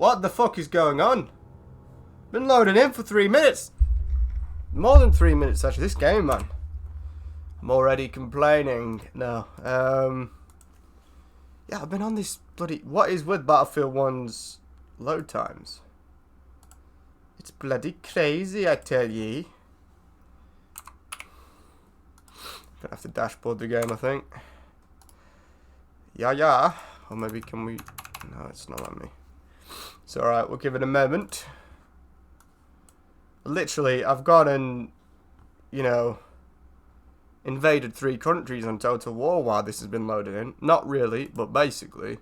What the fuck is going on? Been loading in for 3 minutes. More than 3 minutes, actually. This game, man. I'm already complaining. No. Yeah, I've been on this bloody... What is with Battlefield 1's load times? It's bloody crazy, I tell ye. Gonna have to dashboard the game, I think. Yeah. Or maybe can we... No, it's not on me. It's alright, we'll give it a moment. Literally, I've gone and, you know, invaded 3 countries on Total War while this has been loaded in. Not really, but basically.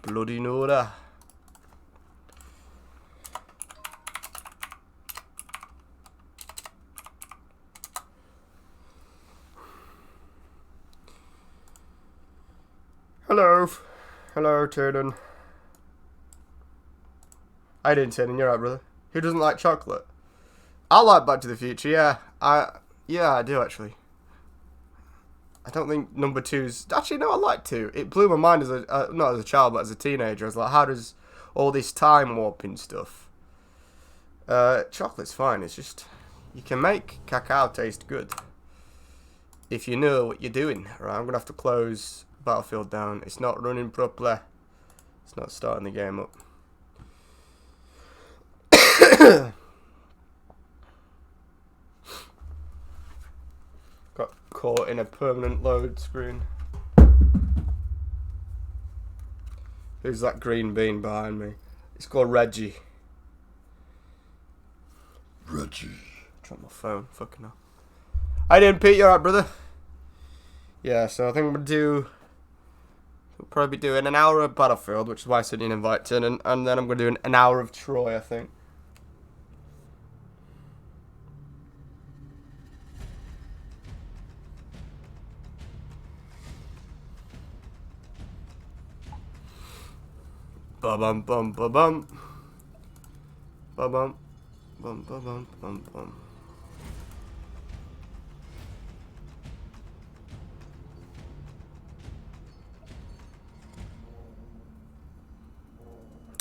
Bloody Nora. Hello, Tiernan. I didn't, Tiernan. You're right, brother. Who doesn't like chocolate? I like Back to the Future. Yeah, I do actually. I don't think number 2's... Actually, no, I like 2. It blew my mind as a not as a child, but as a teenager. I was like, how does all this time warping stuff? Chocolate's fine. It's just you can make cacao taste good if you know what you're doing. Right, I'm gonna have to close Battlefield down. It's not running properly. It's not starting the game up. Got caught in a permanent load screen. Who's that green bean behind me? It's called Reggie. Drop my phone. Fucking hell. I didn't, Pete. You alright, brother? Yeah, so I think we'll probably be doing an hour of Battlefield, which is why I sent you an invite in, and then I'm going to do an hour of Troy, I think. Ba-bum, bum, ba-bum. Ba-bum, bum, ba-bum, bum, bum.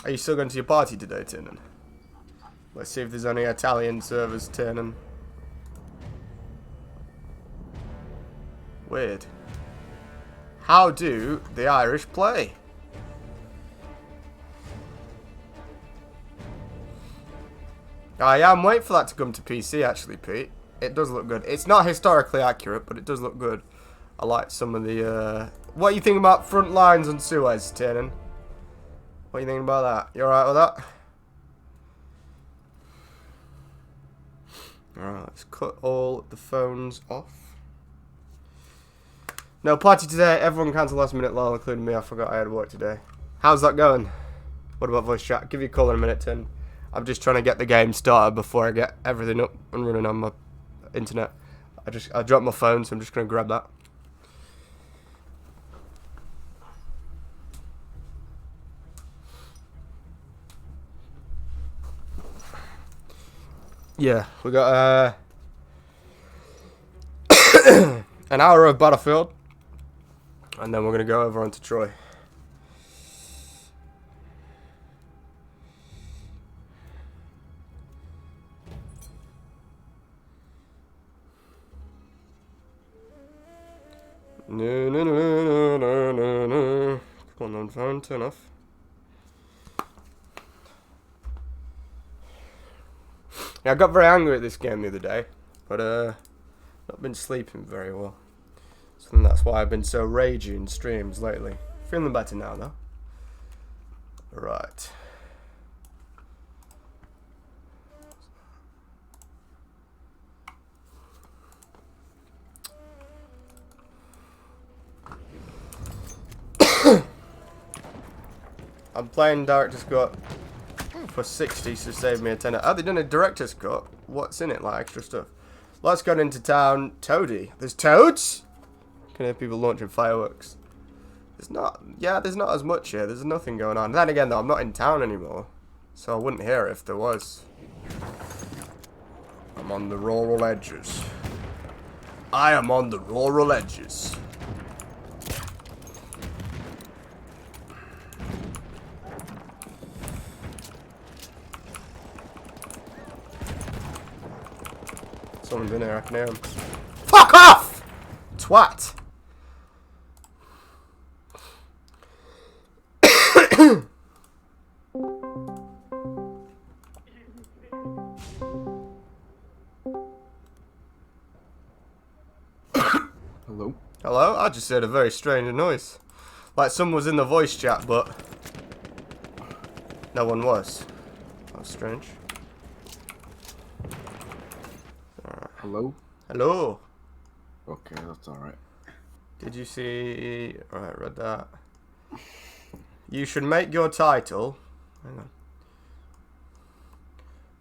Are you still going to your party today, Tiernan? Let's see if there's any Italian servers, Tiernan. Weird. How do the Irish play? I am waiting for that to come to PC, actually, Pete. It does look good. It's not historically accurate, but it does look good. I like some of the... What do you think about front lines on Suez, Tiernan? What are you thinking about that? You alright with that? Alright, let's cut all the phones off. No party today. Everyone cancelled last minute, lol, including me. I forgot I had work today. How's that going? What about voice chat? Give you a call in a minute, Tim. I'm just trying to get the game started before I get everything up and running on my internet. I dropped my phone, so I'm just going to grab that. Yeah, we got an hour of Battlefield, and then we're going to go over onto Troy. No. Come on, phone, turn off. Yeah, I got very angry at this game the other day, but not been sleeping very well. So that's why I've been so ragey in streams lately. Feeling better now, though. Right. I'm playing Director's Cut for 60 to save me a tenner. Oh, they done a Director's Cut. What's in it? Like extra stuff. Let's go into town. Toady. There's toads? Can hear people launching fireworks. There's not as much here. There's nothing going on. Then again, though, I'm not in town anymore, so I wouldn't hear it if there was. I'm on the rural edges. I am on the rural edges. Someone's in here, I can hear him. Fuck off! Twat! Hello? Hello? I just heard a very strange noise. Like someone was in the voice chat, but no one was. That was strange. Hello? Hello? Okay, that's alright. Did you see... Alright, read that. You should make your title... Hang on.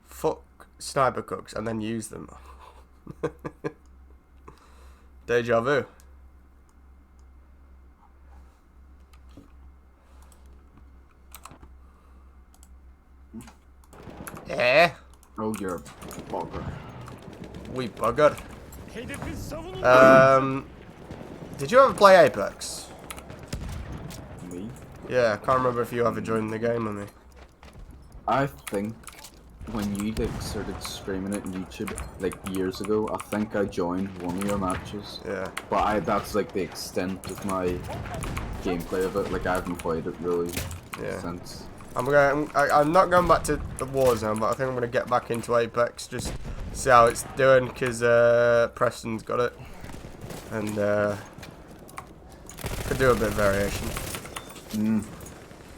Fuck sniper cooks and then use them. Deja vu. Yeah. Oh, you're a bugger. We bugger. Did you ever play Apex? Me? Yeah, I can't remember if you ever joined the game with me. I think when you like started streaming it on YouTube like years ago, I think I joined one of your matches. Yeah. But that's like the extent of my gameplay of it. Like I haven't played it really since. I'm not going back to the Warzone, but I think I'm gonna get back into Apex, just see how it's doing, because Preston's got it, and could do a bit of variation.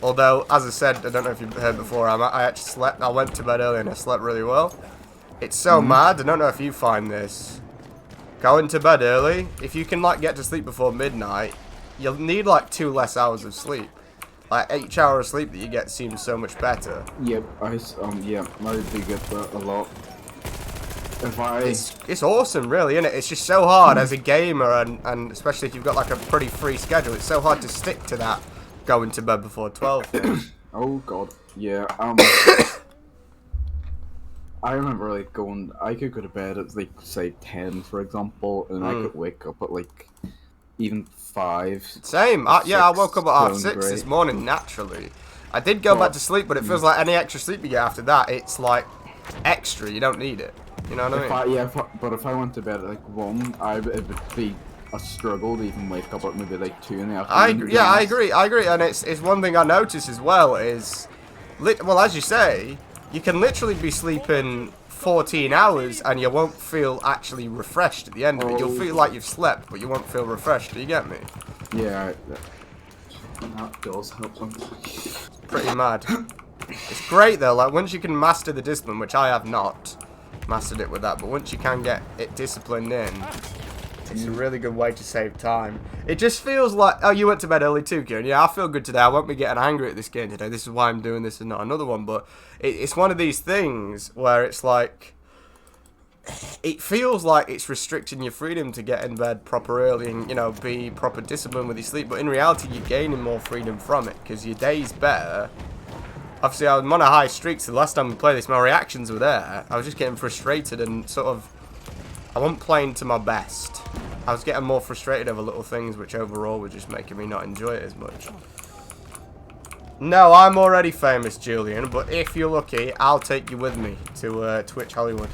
Although, as I said, I don't know if you've heard before, I actually slept. I went to bed early and I slept really well. It's so mad. I don't know if you find this. Going to bed early, if you can like get to sleep before midnight, you'll need like 2 less hours of sleep. Like each hour of sleep that you get seems so much better. Yep, I do get that a lot. It's awesome, really, isn't it? It's just so hard as a gamer, and especially if you've got like a pretty free schedule. It's so hard to stick to that going to bed before 12 thing. Oh god, yeah. I remember like I could go to bed at like say 10, for example, and I could wake up at like even 5. Same. I woke up at 6:30 this morning naturally. I did go back to sleep, but it feels like any extra sleep you get after that, it's like extra. You don't need it. You know what I mean? But if I went to bed at like 1, it would be a struggle to even wake up at maybe like 2 in the afternoon. I agree, and it's one thing I notice as well is, well, as you say, you can literally be sleeping 14 hours and you won't feel actually refreshed at the end of it. You'll feel like you've slept, but you won't feel refreshed. Do you get me? Yeah, that does help something. Pretty mad. It's great though, like once you can master the discipline, which I have not mastered it with that, but once you can get it disciplined in, it's a really good way to save time. It just feels like, oh, you went to bed early too, Kieran. Yeah, I feel good today. I won't be getting angry at this game today. This is why I'm doing this and not another one. But it's one of these things where it's like, it feels like it's restricting your freedom to get in bed proper early and, you know, be proper disciplined with your sleep. But in reality, you're gaining more freedom from it because your day's better. Obviously, I'm on a high streak, so the last time we played this, my reactions were there. I was just getting frustrated and sort of, I wasn't playing to my best. I was getting more frustrated over little things, which overall were just making me not enjoy it as much. No, I'm already famous, Julian, but if you're lucky, I'll take you with me to Twitch Hollywood.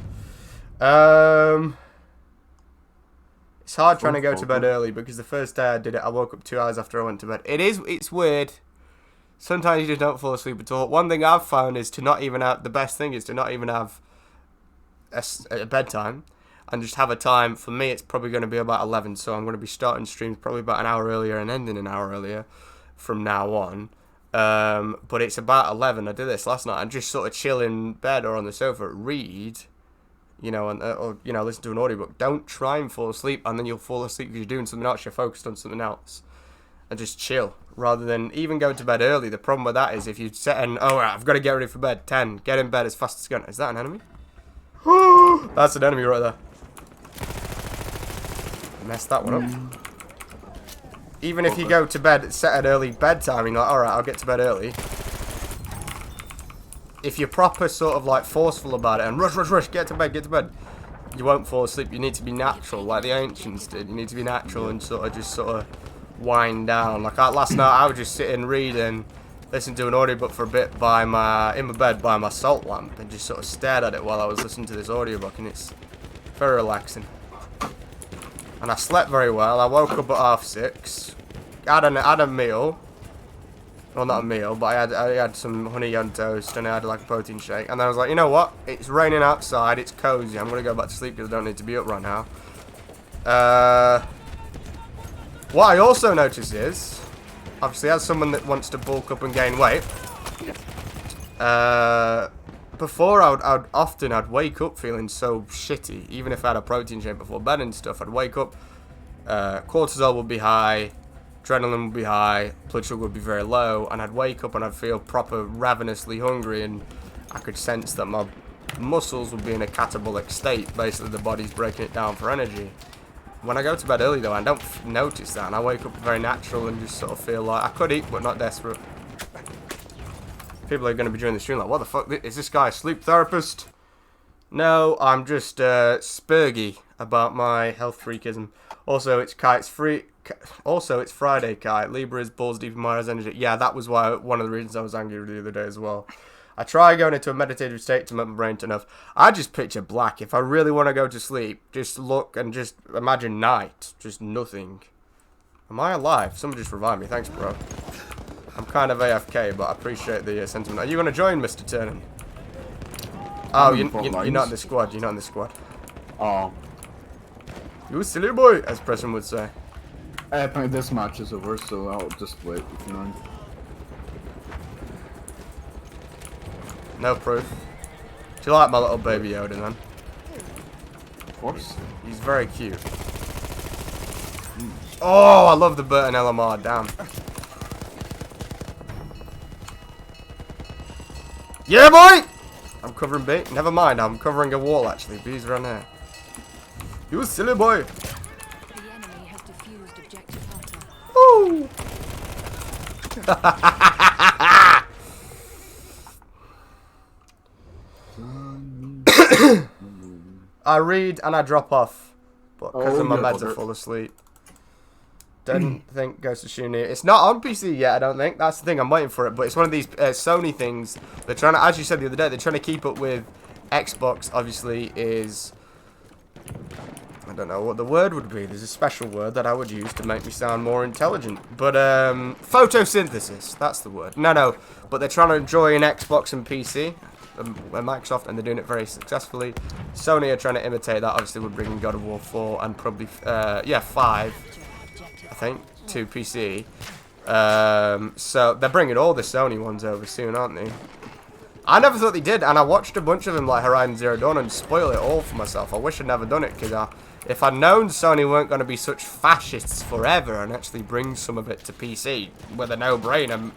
It's hard trying to go to bed early because the first day I did it, I woke up 2 hours after I went to bed. It's weird. Sometimes you just don't fall asleep at all. One thing I've found is to not even have, the best thing is to not even have a bedtime and just have a time. For me, it's probably going to be about 11, so I'm going to be starting streams probably about an hour earlier and ending an hour earlier from now on. But it's about 11. I did this last night and just sort of chill in bed or on the sofa, read, you know, and or you know, listen to an audiobook. Don't try and fall asleep, and then you'll fall asleep because you're doing something else. You're focused on something else, and just chill rather than even going to bed early. The problem with that is if you set an I've got to get ready for bed 10. Get in bed as fast as you can. Is that an enemy? That's an enemy right there. Messed that one up. Even if you go to bed, set an early bedtime, you're like, alright, I'll get to bed early. If you're proper sort of like forceful about it and rush, get to bed, you won't fall asleep. You need to be natural, like the ancients did. You need to be natural and sort of wind down. Like last night, I would just sit and read and listen to an audiobook for a bit in my bed by my salt lamp and just sort of stared at it while I was listening to this audiobook, and Very relaxing. And I slept very well. I woke up at 6:30. Had a meal. Well, not a meal, but I had some honey on toast and I had like a protein shake. And then I was like, you know what? It's raining outside. It's cozy. I'm going to go back to sleep because I don't need to be up right now. What I also noticed is, obviously as someone that wants to bulk up and gain weight, before I'd wake up feeling so shitty. Even if I had a protein shake before bed and stuff, I'd wake up, cortisol would be high, adrenaline would be high, blood sugar would be very low, and I'd wake up and I'd feel proper ravenously hungry, and I could sense that my muscles would be in a catabolic state. Basically, the body's breaking it down for energy. When I go to bed early, though, I don't notice that, and I wake up very natural and just sort of feel like I could eat, but not desperate. People are going to be joining the stream like, what the fuck? Is this guy a sleep therapist? No, I'm just spurgy about my health freakism. Also, it's Friday, Kite. Libra is balls deep in Myra's energy. Yeah, that was one of the reasons I was angry the other day as well. I try going into a meditative state to make my brain turn off. I just picture black. If I really want to go to sleep, just look and just imagine night. Just nothing. Am I alive? Someone just revived me. Thanks, bro. I'm kind of AFK, but I appreciate the sentiment. Are you going to join, Mr. Turner? Oh, you're not in the squad. You're not in the squad. Oh. You silly boy, as Preston would say. Apparently this match is over, so I'll just wait if you want. No proof. Do you like my little baby Yoda, then? Of course. He's very cute. Oh, I love the Burton LMR, damn. Yeah, boy! I'm covering B. Never mind, I'm covering a wall, actually. B's around here. You silly boy! The enemy has defused objective Alpha. Woo! I read and I drop off, but because of my meds are full of sleep. Don't think Ghost of Tsushima. It's not on PC yet, I don't think. That's the thing, I'm waiting for it. But it's one of these Sony things. They're trying to, as you said the other day, they're trying to keep up with Xbox. Obviously, is I don't know what the word would be. There's a special word that I would use to make me sound more intelligent. But photosynthesis. That's the word. No. But they're trying to join Xbox and PC. Microsoft, and they're doing it very successfully. Sony are trying to imitate that. Obviously, we're bringing God of War 4 and probably 5, I think, to PC. So they're bringing all the Sony ones over soon, aren't they? I never thought they did, and I watched a bunch of them like Horizon Zero Dawn and spoil it all for myself. I wish I'd never done it, because if I'd known Sony weren't going to be such fascists forever and actually bring some of it to PC with a no-brainer,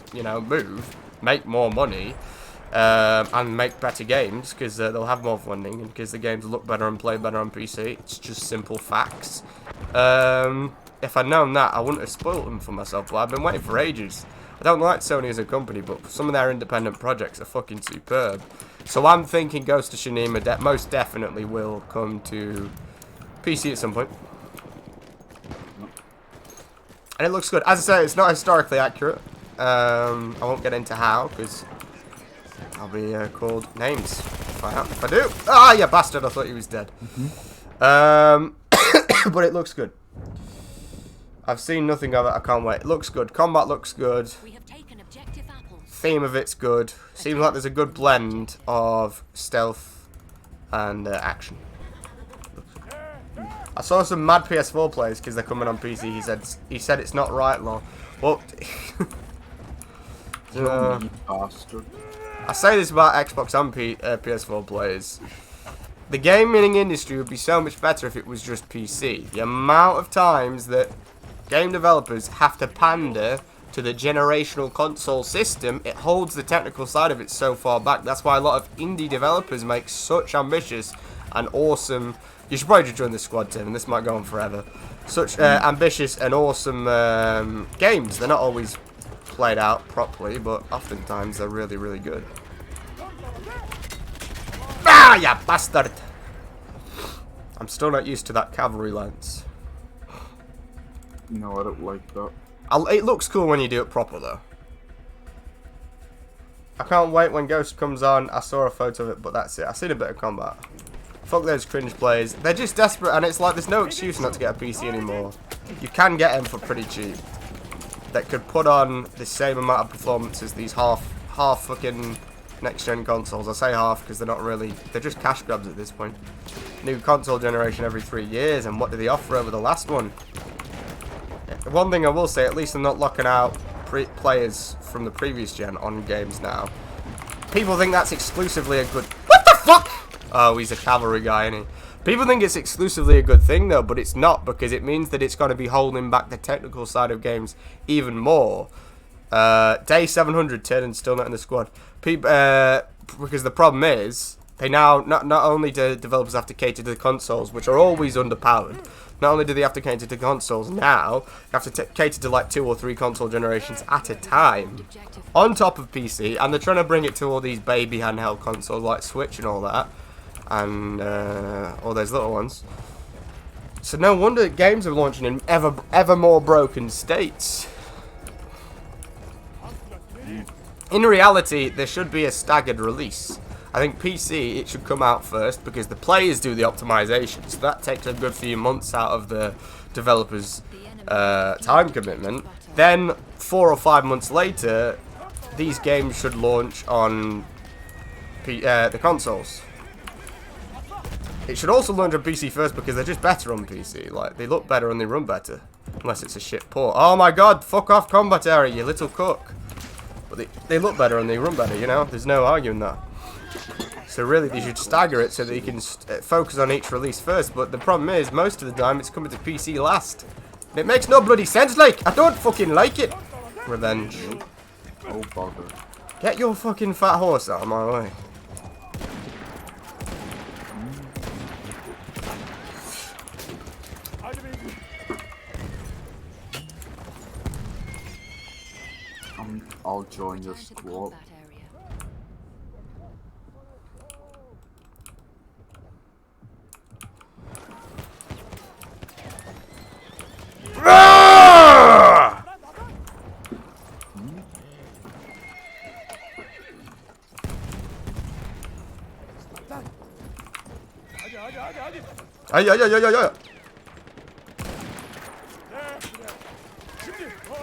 move, make more money. And make better games, because they'll have more funding, and because the games look better and play better on PC. It's just simple facts. If I'd known that, I wouldn't have spoiled them for myself, but I've been waiting for ages. I don't like Sony as a company, but some of their independent projects are fucking superb. So I'm thinking Ghost of Tsushima most definitely will come to PC at some point. And it looks good. As I say, it's not historically accurate. I won't get into how, because I'll be called names if I do. Ah, you bastard! I thought he was dead. But it looks good. I've seen nothing of it. I can't wait. It looks good. Combat looks good. We have taken objective apples. Theme of it's good. Seems like there's a good blend of stealth and action. I saw some mad PS4 players because they're coming on PC. He said it's not right, lol. Well, I say this about Xbox and PS4 players. The gaming industry would be so much better if it was just PC. The amount of times that game developers have to pander to the generational console system, it holds the technical side of it so far back. That's why a lot of indie developers make such ambitious and awesome... You should probably just join the squad, Tim, and this might go on forever. Such ambitious and awesome games. They're not always played out properly, but oftentimes they're really, really good. Ah, you bastard! I'm still not used to that cavalry lance. No, I don't like that. It looks cool when you do it proper, though. I can't wait when Ghost comes on. I saw a photo of it, but that's it. I've seen a bit of combat. Fuck those cringe players. They're just desperate, and it's like there's no excuse not to get a PC anymore. You can get them for pretty cheap. That could put on the same amount of performance as these half fucking next-gen consoles. I say half because they're not really... They're just cash grabs at this point. New console generation every 3 years, and what do they offer over the last one? One thing I will say, at least they're not locking out players from the previous gen on games now. People think that's exclusively a good... What the fuck? Oh, he's a cavalry guy, isn't he? People think it's exclusively a good thing, though, but it's not, because it means that it's going to be holding back the technical side of games even more. Day 710 and still not in the squad. Because the problem is, they now, not only do developers have to cater to the consoles, which are always underpowered, not only do they have to cater to consoles now, they have to cater to like 2 or 3 console generations at a time, on top of PC, and they're trying to bring it to all these baby handheld consoles like Switch and all that. And all those little ones. So no wonder games are launching in ever more broken states. In reality, there should be a staggered release. I think PC, it should come out first because the players do the optimization. So that takes a good few months out of the developers' time commitment. Then 4 or 5 months later, these games should launch on the consoles. It should also launch on PC first because they're just better on PC. Like, they look better and they run better. Unless it's a shit port. Oh my god, fuck off combat area, you little cook. But they look better and they run better, you know? There's no arguing that. So really, they should stagger it so that you can focus on each release first. But the problem is, most of the time, it's coming to PC last. And it makes no bloody sense, like. I don't fucking like it. Revenge. Oh, bother. Get your fucking fat horse out of my way. I'll join your squad.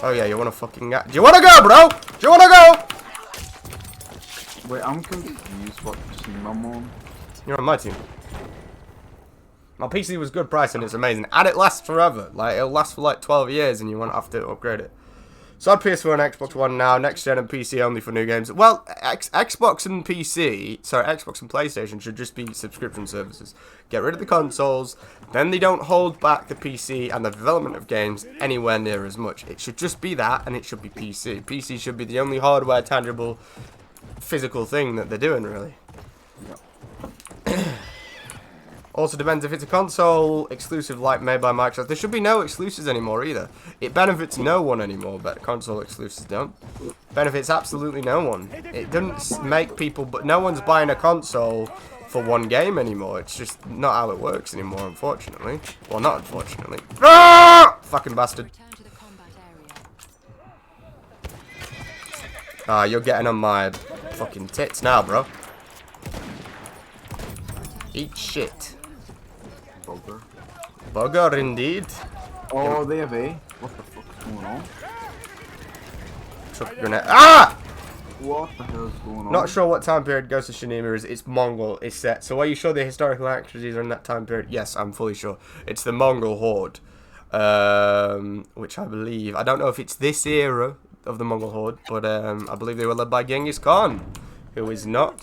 Oh yeah, you wanna fucking do you wanna go, bro? Do you wanna go? Wait, I'm confused what team I'm on. You're on my team. My PC was good price and it's amazing. And it lasts forever. Like, it'll last for like 12 years and you won't have to upgrade it. So on PS4 and Xbox One now, next gen and PC only for new games. Well, Xbox and Xbox and PlayStation should just be subscription services. Get rid of the consoles, then they don't hold back the PC and the development of games anywhere near as much. It should just be that, and it should be PC. PC should be the only hardware, tangible, physical thing that they're doing, really. Also depends if it's a console exclusive like made by Microsoft. There should be no exclusives anymore either. It benefits no one anymore, but console exclusives don't. Benefits absolutely no one. It doesn't make people, but no one's buying a console for one game anymore. It's just not how it works anymore, unfortunately. Well, not unfortunately. Ah! Fucking bastard. Ah, you're getting on my fucking tits now, bro. Eat shit. Bugger. Bugger indeed. Oh, they have A. What the fuck is going on? Chuck a grenade. Ah! What the hell is going on? Not sure what time period Ghost of Tsushima is. It's Mongol. It's set. So are you sure the historical actresses are in that time period? Yes, I'm fully sure. It's the Mongol horde. Which I believe. I don't know if it's this era of the Mongol horde, but I believe they were led by Genghis Khan, who is not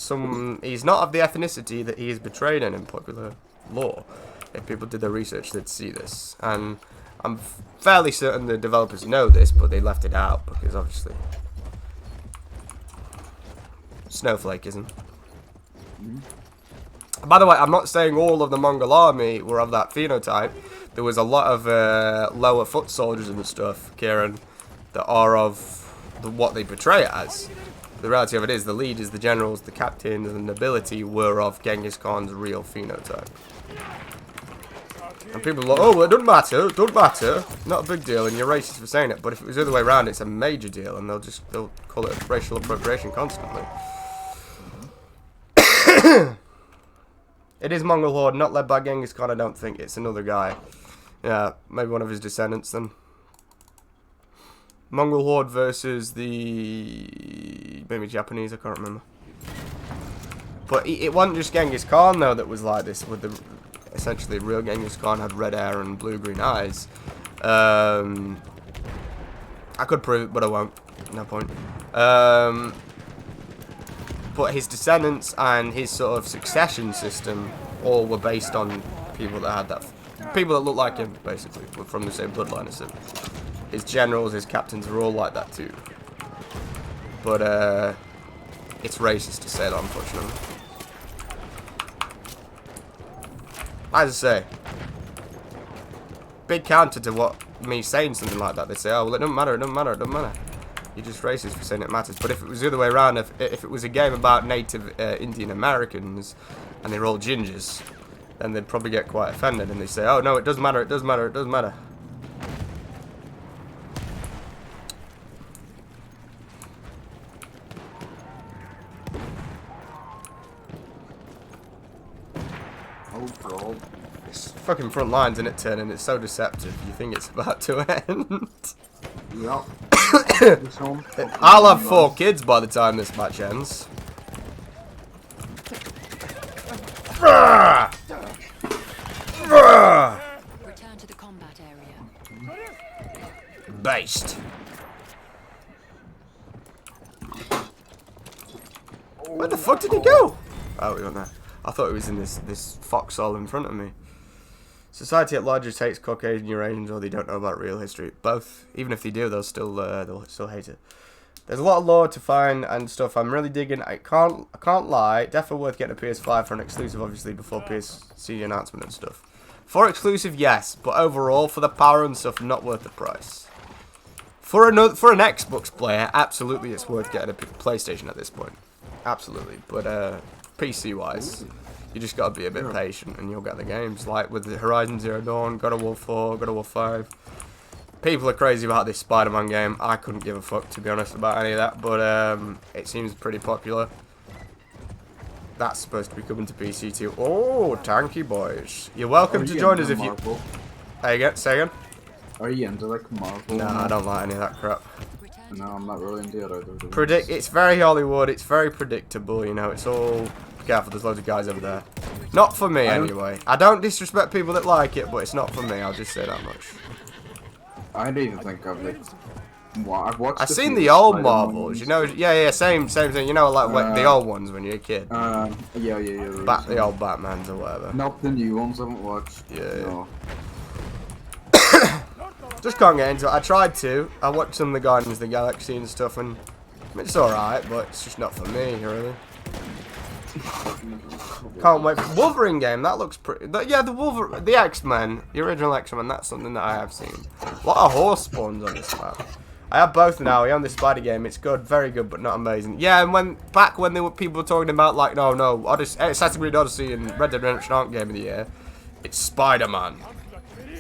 he's not of the ethnicity that he is portrayed in popular lore. If people did their research, they'd see this. And I'm fairly certain the developers know this, but they left it out because obviously snowflakeism. By the way, I'm not saying all of the Mongol army were of that phenotype. There was a lot of lower foot soldiers and stuff, Kieran, that are of what they portray it as. The reality of it is the leaders, the generals, the captains, and the nobility were of Genghis Khan's real phenotype. And people are like, oh, well, it doesn't matter, not a big deal, and you're racist for saying it, but if it was the other way around, it's a major deal, and they'll call it racial appropriation constantly. It is Mongol Horde, not led by Genghis Khan, I don't think. It's another guy. Yeah, maybe one of his descendants then. Mongol Horde versus the... maybe Japanese, I can't remember. But it wasn't just Genghis Khan, though, that was like this. With the essentially, real Genghis Khan had red hair and blue-green eyes. I could prove it, but I won't. No point. But his descendants and his sort of succession system all were based on people that had that... people that looked like him, basically, were from the same bloodline as him. His generals, his captains were all like that, too. But, it's racist to say that, unfortunately. As I say, big counter to what me saying something like that. They say, oh, well, it doesn't matter, it doesn't matter, it doesn't matter. You're just racist for saying it matters. But if it was the other way around, if it was a game about native Indian Americans and they're all gingers, then they'd probably get quite offended and they say, oh, no, it does matter, it does matter, it does matter. Oh, God. It's fucking front lines, isn't it, turning? It's so deceptive. You think it's about to end. Yep. I'll have 4 kids by the time this match ends. Return to the combat area. Based. Where the fuck did he go? Oh, we went there. I thought it was in this foxhole in front of me. Society at large hates Caucasian Eurasians, or they don't know about real history. Both. Even if they do, they'll still hate it. There's a lot of lore to find and stuff. I'm really digging. I can't lie. Definitely worth getting a PS5 for an exclusive, obviously, before PSC announcement and stuff. For exclusive, yes, but overall, for the power and stuff, not worth the price. For an Xbox player, absolutely, it's worth getting a PlayStation at this point. Absolutely, but PC-wise, you just gotta be a bit patient, and you'll get the games. Like with the Horizon Zero Dawn, God of War 4, God of War 5. People are crazy about this Spider-Man game. I couldn't give a fuck, to be honest, about any of that, but it seems pretty popular. That's supposed to be coming to PC too. Oh, tanky boys! You're welcome to join us if you. Say again. Are you into like Marvel? No, I don't like any of that crap. No, I'm not really into it either. It's very Hollywood. It's very predictable. You know, it's all. Be careful, there's loads of guys over there. Not for me, anyway. I don't disrespect people that like it, but it's not for me. I'll just say that much. I don't even think I've like. I've watched. I've seen the old Marvels. You know, yeah, same thing. You know, like the old ones when you're a kid. Yeah. The old Batmans or whatever. Not the new ones. I haven't watched. Yeah. No. Just can't get into it. I tried to. I watched some of the Guardians of the Galaxy and stuff, and it's alright, but it's just not for me, really. Can't wait for Wolverine game. That looks pretty. Yeah, the X-Men, the original X-Men. That's something that I have seen. A lot of horse spawns on this map. I have both now. We own the Spider game. It's good, very good, but not amazing. Yeah, and back when people were talking about like, no, Assassin's Creed Odyssey and Red Dead Redemption aren't game of the year. It's Spider-Man.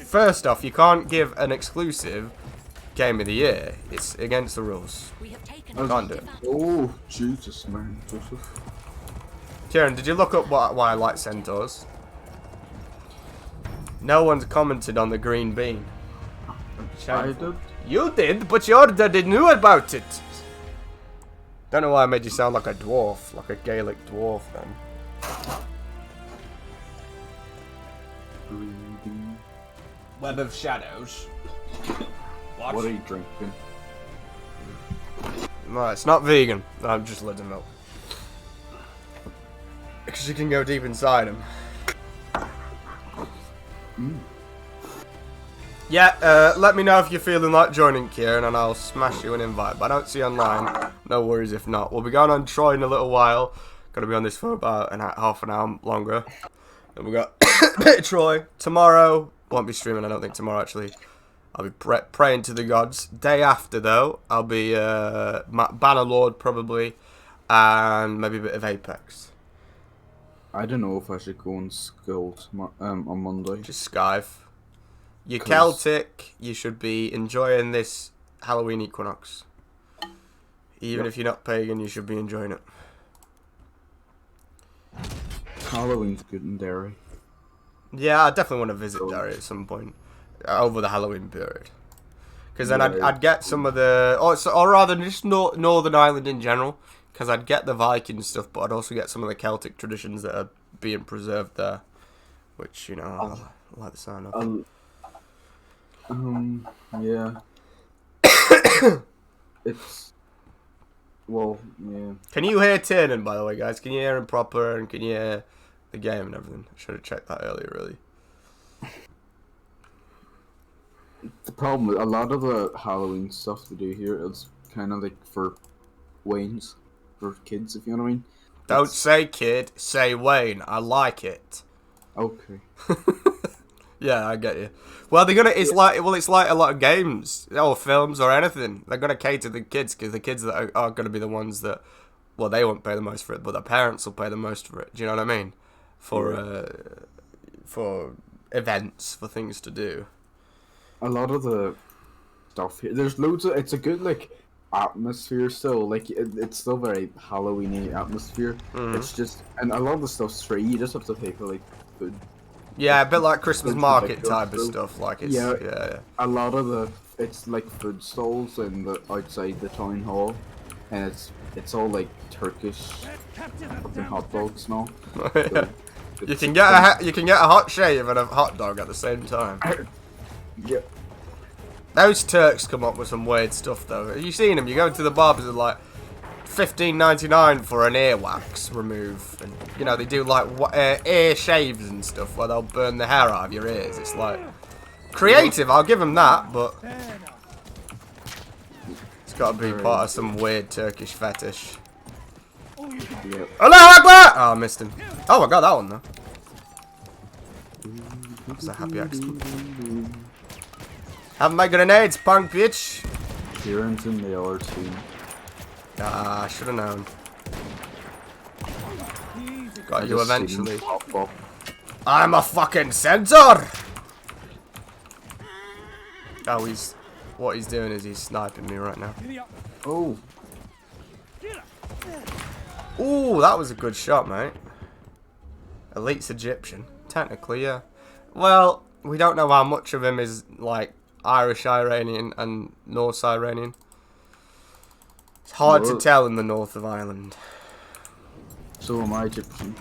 First off, you can't give an exclusive game of the year. It's against the rules. We have taken I can't do it. Oh, Jesus, man, Joseph. Kieran, did you look up why I like centaurs? No one's commented on the green bean. I did. You did, but you already knew about it. Don't know why I made you sound like a dwarf, like a Gaelic dwarf then. Green bean. Web of Shadows. What are you drinking? No, it's not vegan. I'm just letting milk. Because you can go deep inside them. Yeah, let me know if you're feeling like joining, Kieran, and I'll smash you an invite. But I don't see you online. No worries if not. We'll be going on Troy in a little while. Gonna be on this for about half an hour longer. Then we got a bit of Troy. Tomorrow, won't be streaming, I don't think, tomorrow, actually. I'll be praying to the gods. Day after, though, I'll be Bannerlord, probably. And maybe a bit of Apex. I don't know if I should go and school on Monday. Just Skive. You're Celtic, you should be enjoying this Halloween equinox. Even if you're not pagan, you should be enjoying it. Halloween's good in Derry. Yeah, I definitely want to visit Derry at some point over the Halloween period. Because then I'd get some of the, or rather just Northern Ireland in general. Because I'd get the Viking stuff, but I'd also get some of the Celtic traditions that are being preserved there, which I like the sound of. Yeah. It's yeah. Can you hear Tiernan, by the way, guys? Can you hear him proper, and can you hear the game and everything? I should have checked that earlier, really. The problem with a lot of the Halloween stuff they do here is kind of like for Wayne's, for kids, if you know what I mean. Don't say kid, say Wayne. I like it. Okay. Yeah, I get you. Well, they're gonna. It's like a lot of games or films or anything. They're gonna cater to the kids because the kids that are gonna be the ones that, well, they won't pay the most for it, but their parents will pay the most for it. Do you know what I mean? For events, for things to do. A lot of the stuff here, there's loads of. It's a good atmosphere still. It's still very Halloweeny atmosphere. Mm-hmm. It's just, and a lot of the stuff's free. You just have to pay for food. Yeah, a bit like Christmas It's market ridiculous, type of though. stuff. Like it's Yeah. A lot of it's like food stalls in the outside the town hall, and it's all like Turkish fucking hot dogs and all. Yeah. So You can get a hot shave and a hot dog at the same time. Yeah. Those Turks come up with some weird stuff though. Have you seen them? You go to the barbers and like $15.99 for an ear wax remove, and they do like ear shaves and stuff where they'll burn the hair out of your ears. It's like creative. I'll give them that, but it's got to be part of some weird Turkish fetish. Yep. Allahu Akbar! Oh, I missed him. Oh, I got that one though. That's a happy accident. Have my grenades, punk bitch. Kieran's in the other team. Ah, I should have known. Got I you just seen him eventually. pop up. I'm a fucking censor! Oh, what he's doing is he's sniping me right now. Oh, Ooh, that was a good shot, mate. Elite's Egyptian. Technically, yeah. Well, we don't know how much of him is, like, Irish Iranian and Norse Iranian. It's hard to tell in the north of Ireland. so am I Egyptian.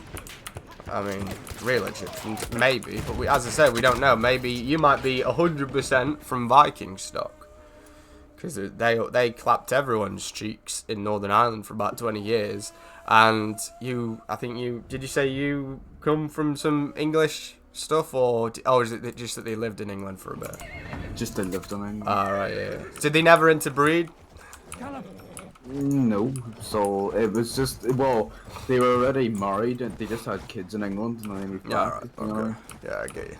I mean, real Egyptians, maybe. But as I said, we don't know. Maybe you might be 100% from Viking stock. Because they clapped everyone's cheeks in Northern Ireland for about 20 years. And did you say you come from some English stuff? Or is it just that they lived in England for a bit? Just they lived in England. Ah, right, yeah. Did they never interbreed? No, so it was just, they were already married and they just had kids in England and then they moved Yeah, back. right, You know? okay. Yeah, I get you.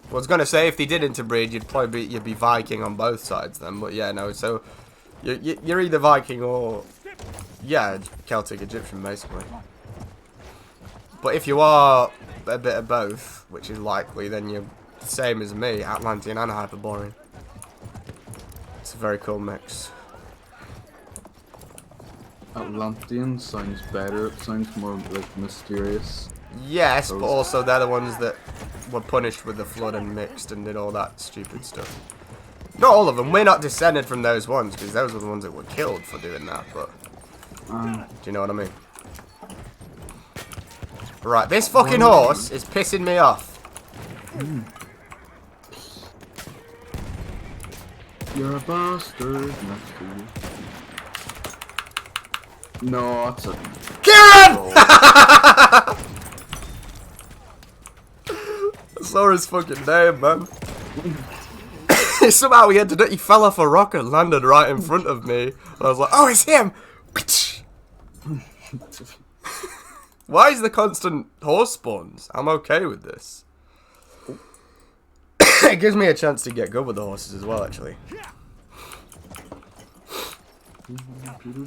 I was gonna say if they did interbreed, you'd be Viking on both sides then, but yeah, no. So you're either Viking or Celtic Egyptian basically. But if you are a bit of both, which is likely, then you're the same as me, Atlantean and Hyperborean. It's a very cool mix. Atlantean sounds better, it sounds more like mysterious. Yes, but also they're the ones that were punished with the flood and mixed and did all that stupid stuff. Not all of them. We're not descended from those ones because those were the ones that were killed for doing that. But do you know what I mean? Right, this fucking horse is pissing me off. You're a bastard. Next to you. No, that's a. Kieran! I saw his fucking name, man. Somehow he fell off a rock and landed right in front of me. And I was like, oh, it's him! Why is the constant horse spawns? I'm okay with this. It gives me a chance to get good with the horses as well, actually.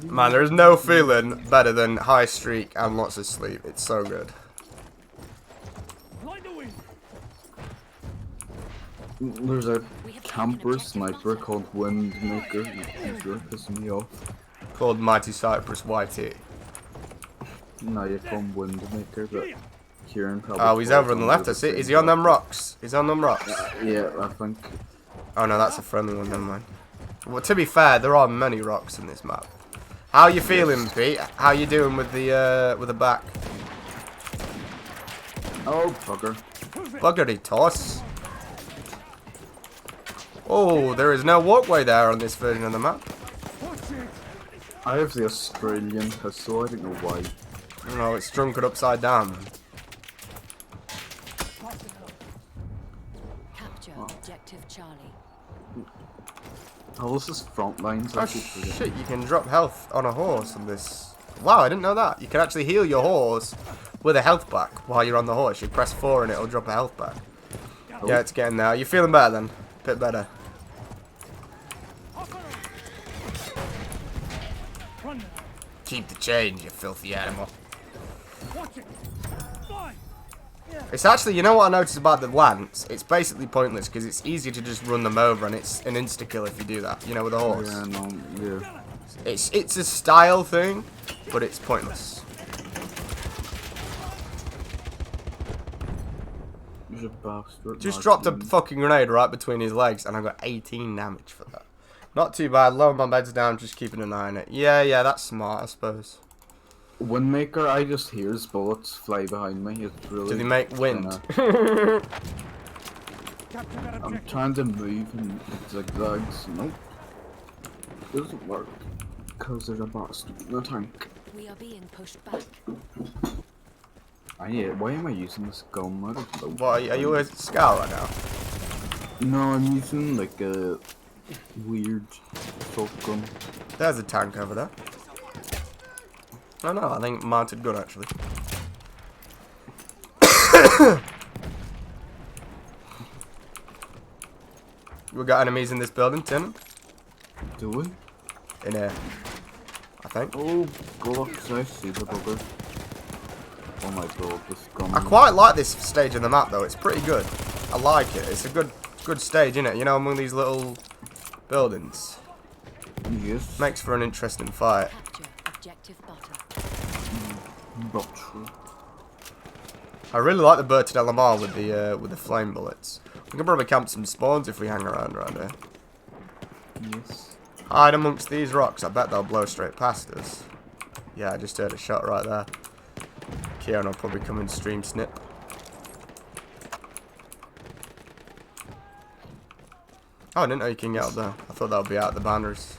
Man, there's no feeling better than high streak and lots of sleep. It's so good. There's a camper sniper called Windmaker. He's really pissing me off. Called Mighty Cypress YT. No, you're from Windmaker, but Kieran probably. Oh, he's over on the left. I see. Is he on them rocks? He's on them rocks. Yeah, I think. Oh no, that's a friendly one. Never mind. Well, to be fair, there are many rocks in this map. How you feeling, Pete? How you doing with the back? Oh, bugger. Buggery toss. Oh, there is no walkway there on this version of the map. I have the Australian pistol, I don't know why. No, it's drunk it upside down. Capture objective Charlie. Oh, this is front lines. Oh shit, you can drop health on a horse on this. Wow, I didn't know that. You can actually heal your horse with a health back while you're on the horse. You press 4 and it'll drop a health back. Oh. Yeah, it's getting there. You feeling better then? Bit better. Keep the change, you filthy animal. It's actually, you know what I noticed about the lance? It's basically pointless because it's easy to just run them over and it's an insta-kill if you do that, you know, with a horse. Yeah, no, yeah. It's a style thing, but it's pointless. He's a bastard. Just dropped a fucking grenade right between his legs and I got 18 damage for that. Not too bad, lower my meds down, just keeping an eye on it. Yeah, that's smart, I suppose. Windmaker, I just hear his bullets fly behind me. It's really. Do they make wind? I'm trying to move and it zigzags. Nope. Doesn't work. Because there's a bastard in the tank. We are being pushed back. Why am I using this gun? I don't know. What, are you a scout right now? No, I'm using like a weird shotgun. There's a tank over there. Oh no, I think mounted gun actually. We got enemies in this building, Tim. Do we? In here, I think. Oh, God, I see the bugger. Oh my god, this gun. I quite like this stage in the map though. It's pretty good. I like it. It's a good stage, isn't it? You know, among these little buildings. Yes. Makes for an interesting fight. Capture objective butter. Butter. I really like the Bertid LMR with the flame bullets. We can probably camp some spawns if we hang around here. Yes. Hide amongst these rocks. I bet they'll blow straight past us. Yeah, I just heard a shot right there. Kieran will probably come and stream snip. Oh, I didn't know you can get up there. I thought that would be out the banners.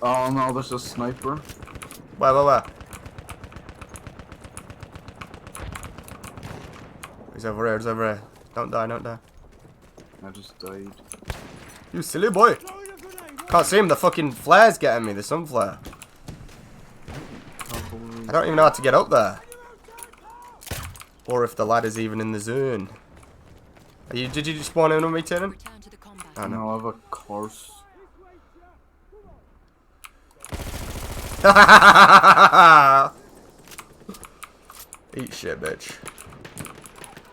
Oh no, there's a sniper. Where? He's over here, he's over here. Don't die. I just died. You silly boy. Can't see him, the fucking flare's getting me, the sun flare. I don't even know how to get up there. Or if the ladder's even in the zone. Did you just spawn in on me, Tiernan? Return to the combat. Oh, no. No, I have a course. Eat shit, bitch.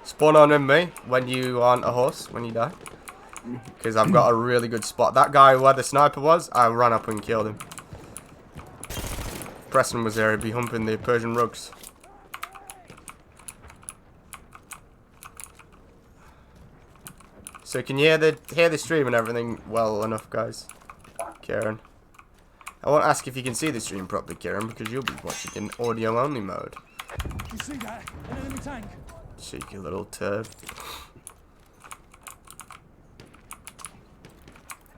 Spawn on in me when you aren't a horse, when you die. Because I've got a really good spot. That guy where the sniper was, I ran up and killed him. Preston was there, he'd be humping the Persian rugs. So can you hear the stream and everything well enough, guys? Kieran. I won't ask if you can see the stream properly, Kieran, because you'll be watching in audio only mode. You see that? An enemy tank. Cheeky little turd.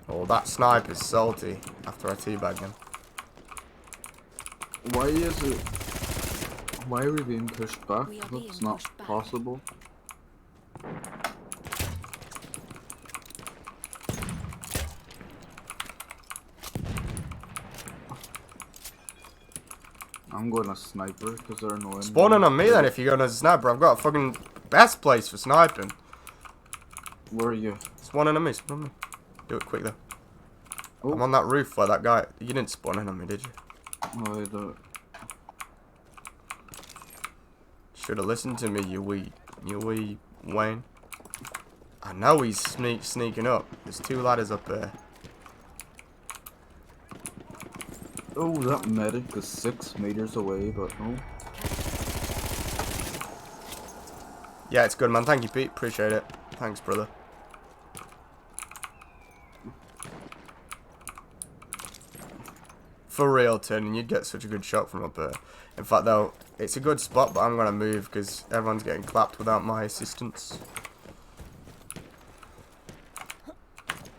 Oh, that sniper's salty after I teabag him. Why are we being pushed back? We are being That's not pushed back. possible. I'm going to sniper because they're annoying. Spawning on me then if you're going as a sniper. I've got a fucking best place for sniping. Where are you? Spawning on me, spawn on me. Do it quick though. Oh. I'm on that roof where that guy... You didn't spawn in on me, did you? Oh, I don't. Should have listened to me, you wee Wayne. I know he's sneaking up. There's 2 ladders up there. Oh, that medic is 6 meters away, but oh. Yeah, it's good, man. Thank you, Pete. Appreciate it. Thanks, brother. For real, turning, you'd get such a good shot from up there. In fact, though, it's a good spot, but I'm going to move because everyone's getting clapped without my assistance.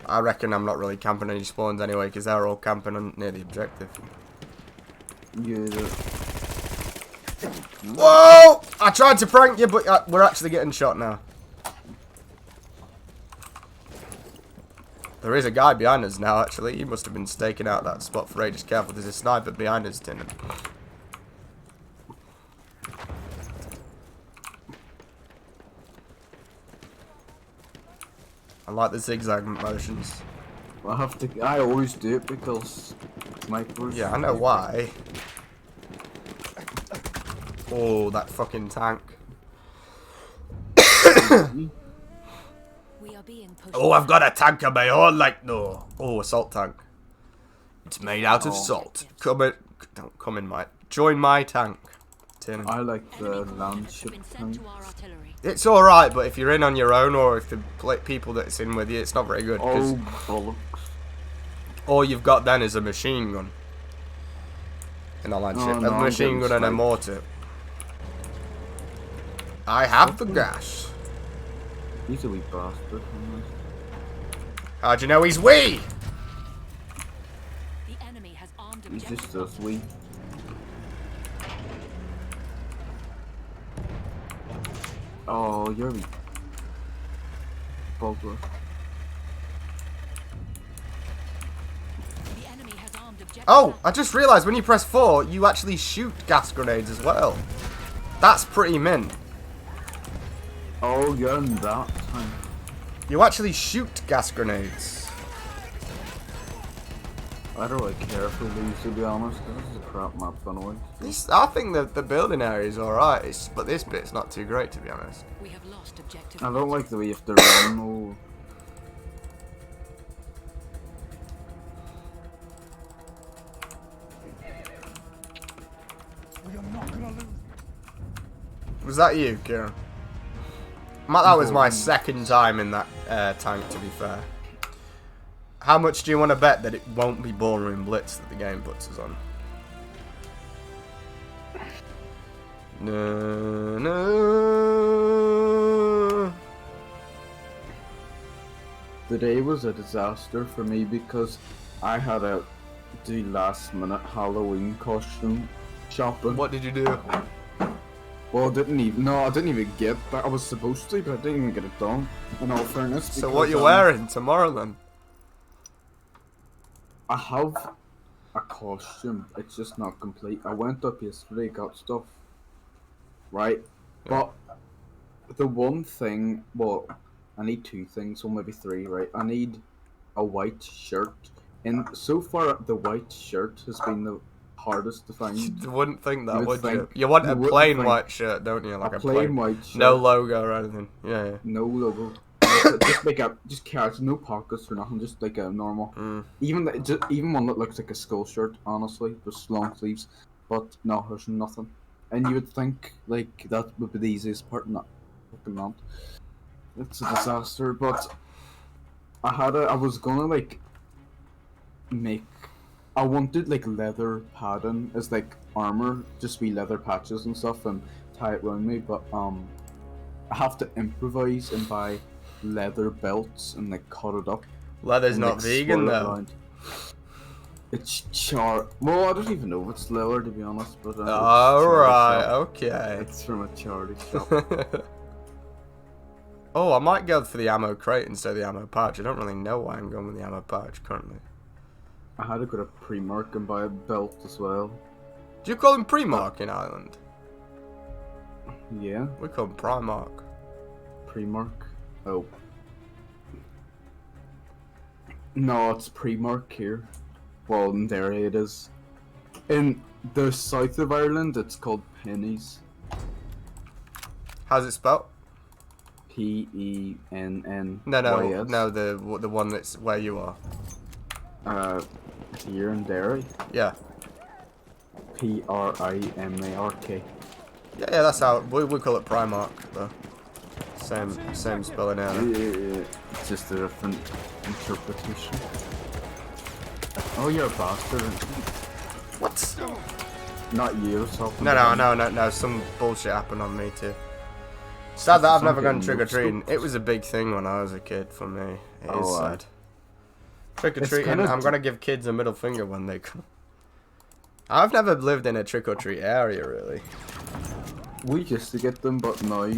I reckon I'm not really camping any spawns anyway because they're all camping near the objective. Yeah. Whoa! I tried to prank you, but we're actually getting shot now. There is a guy behind us now, actually. He must have been staking out that spot for ages. Careful, there's a sniper behind us, Tinnen. I like the zigzag motions. I always do it because snipers. Yeah, I know why. Oh, that fucking tank. We are being pushed. Oh, I've got a tank on my own, like, no. Oh, a salt tank. It's made out of salt. Don't come in, mate. Join my tank. Tinnen. I like the land ship Been sent tank. to our artillery. It's alright, but if you're in on your own, or if the people that's in with you, it's not very good. Oh, bollocks. All you've got then is a machine gun. In a land Oh, ship. no, A I'm machine gun getting and a sniped. mortar. I have the gas. He's a wee bastard. How'd you know he's wee? The enemy has armed He's objective. just a sweet. Oh, you're a wee bugger. The enemy has armed objective. Oh, I just realised when you press 4, you actually shoot gas grenades as well. That's pretty mint. Oh, you're in that time. You actually shoot gas grenades. I don't really care for these, to be honest. This is a crap map, anyway. I think the building area is alright, but this bit's not too great, to be honest. We have lost objective. I don't like the way you have to run. Oh. We are not gonna lose. Was that you, Kieran? That was my second time in that tank, to be fair. How much do you want to bet that it won't be Ballroom Blitz that the game puts us on? No, no. The day was a disaster for me because I had to do last minute Halloween costume shopping. What did you do? Well, I didn't even get that. I was supposed to, but I didn't even get it done. In all fairness. So because, what you wearing tomorrow then? I have a costume. It's just not complete. I went up yesterday, got stuff. Right? Yeah. But the one thing, well, I need two things, or maybe three, right? I need a white shirt. And so far, the white shirt has been the hardest to find. You wouldn't think that, You would would you? think- You want you a wouldn't plain think- white shirt, don't you? Like A plain white shirt. no logo or anything. Yeah. No logo. Just like just carrots, no pockets or nothing, just like a normal. Mm. Even one that looks like a skull shirt, honestly, just long sleeves. But no, there's nothing. And you would think like that would be the easiest part, not fucking not. It's a disaster. But I was gonna like I wanted like leather padding as like armor, just be leather patches and stuff, and tie it around me. But I have to improvise and buy leather belts and like cut it up. Leather's and, not like, vegan swirl it though. around. It's well, I don't even know if it's leather to be honest, but it's a All charity right. shop. Okay. It's from a charity shop. Oh, I might go for the ammo crate instead of the ammo pouch. I don't really know why I'm going with the ammo pouch currently. I had to go to Primark and buy a belt as well. Do you call them Primark in Ireland? Yeah, We call them Primark. Primark. Oh. No, it's Primark here. Well, in Derry it is. In the south of Ireland, it's called Pennies. How's it spelled? Penn. No, the one that's where you are. Here in Derry. Yeah. Primark. Yeah, that's how we call it Primark though. Same spelling out. It's just a different interpretation. Oh, you're a bastard. What? Not you, yourself. No. Some bullshit happened on me too. Sad that I've never gone trick or treating. It was a big thing when I was a kid for me. It is sad. Trick or treating. I'm gonna give kids a middle finger when they come. I've never lived in a trick or treat area really. We used to get them, but now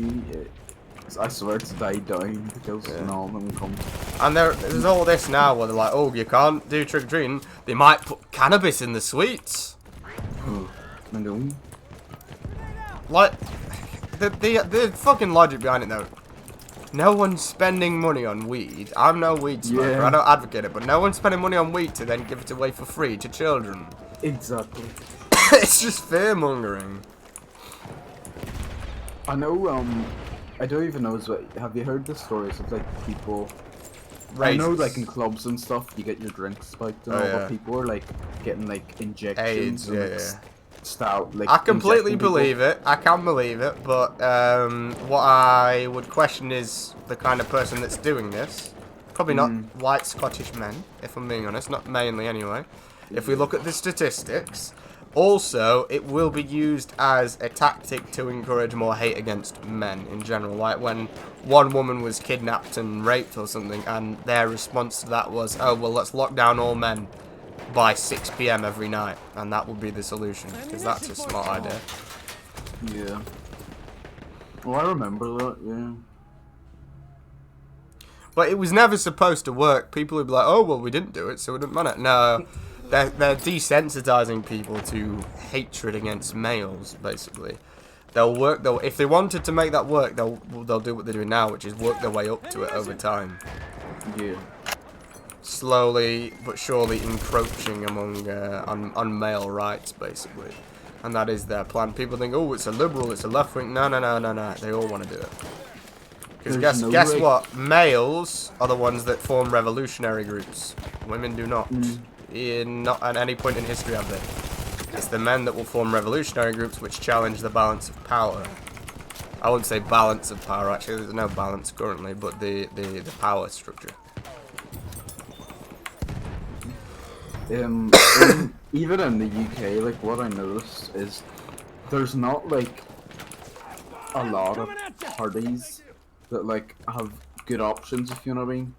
I swear it's died down because none of them come. And there's all this now where they're like, oh, you can't do trick or treating. They might put cannabis in the sweets. I know. Like, the fucking logic behind it though. No one's spending money on weed. I'm no weed smoker. Yeah. I don't advocate it, but no one's spending money on weed to then give it away for free to children. Exactly. It's just fear mongering. I know. I don't even know. Have you heard the stories of like people? I know, like in clubs and stuff, you get your drinks spiked and all, but people are like getting like injections. AIDS, Style, like, I completely believe it. I can believe it, but what I would question is the kind of person that's doing this. Probably not white Scottish men, if I'm being honest. Not mainly, anyway. If we look at the statistics. Also, it will be used as a tactic to encourage more hate against men in general. Like when one woman was kidnapped and raped or something, and their response to that was, oh, well, let's lock down all men by 6 PM every night. And that would be the solution, because that's a smart idea. Yeah. Well, I remember that, yeah. But it was never supposed to work. People would be like, oh, well, we didn't do it, so it didn't matter. No. They're desensitizing people to hatred against males, basically. If they wanted to make that work, they'll do what they're doing now, which is work their way up to it over time. Yeah. Slowly but surely encroaching among on male rights, basically. And that is their plan. People think, oh, it's a liberal, it's a left wing. No. They all want to do it. Because guess what? Males are the ones that form revolutionary groups. Women do not. Not at any point in history have they. It's the men that will form revolutionary groups which challenge the balance of power. I wouldn't say balance of power, actually. There's no balance currently, but the power structure. Even in the UK, like what I noticed is there's not like a lot of parties that like have good options, if you know what I mean.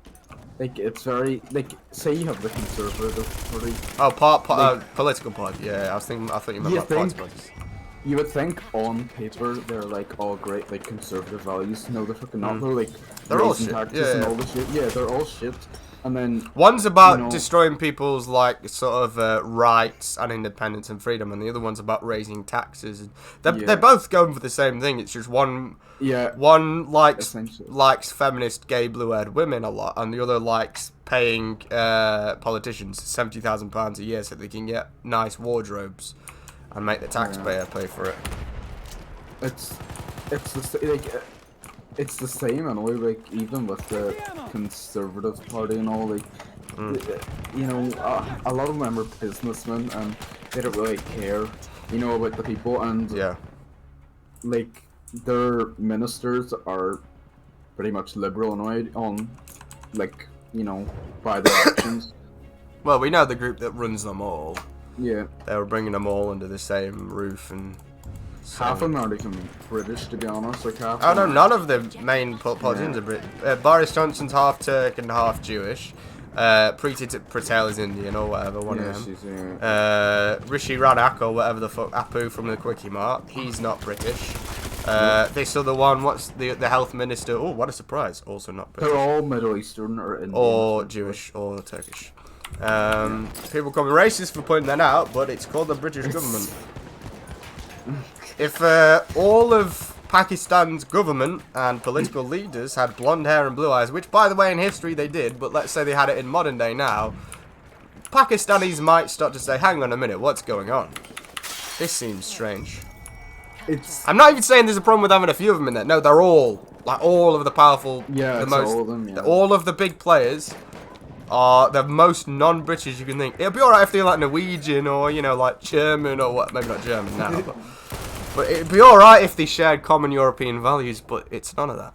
Like it's very like, say you have the Conservative Party. Oh, political party. Yeah, I thought you meant about parties. You would think on paper they're like all great, like conservative values. No, they're fucking not. They're like they're all raising shit. taxes and all this shit. Yeah, they're all shit. And then one's about destroying people's like sort of rights and independence and freedom, and the other one's about raising taxes. They're both going for the same thing. It's just one likes feminist gay blue-haired women a lot, and the other likes paying politicians £70,000 a year so they can get nice wardrobes and make the taxpayer pay for it. It's the same in a way, like even with the Conservative Party and all, like you know, a lot of them are businessmen and they don't really care, you know, about the people, and like their ministers are pretty much liberal and on, like, you know, by their actions. Well, we know the group that runs them all. Yeah. They were bringing them all under the same roof, and half of them aren't even British, to be honest. Like half. Oh no, none of the main politicians are British. Boris Johnson's half Turk and half Jewish. Preeti Patel is Indian or whatever. One of them. Rishi Radak or whatever the fuck, Apu from the Quickie Mart. He's not British. This other one, what's the health minister? Oh, what a surprise! Also not British. They're all Middle Eastern or Indian. Or Jewish or Turkish. People call me racist for pointing that out, but it's called the British government. If all of Pakistan's government and political leaders had blonde hair and blue eyes, which by the way in history they did, but let's say they had it in modern day now, Pakistanis might start to say, hang on a minute, what's going on? This seems strange. I'm not even saying there's a problem with having a few of them in there. No, they're all, like all of the powerful, all of them, all of the big players are the most non-British you can think. It'll be alright if they're like Norwegian or, you know, like German or what. Maybe not German now, but it'd be alright if they shared common European values, but it's none of that.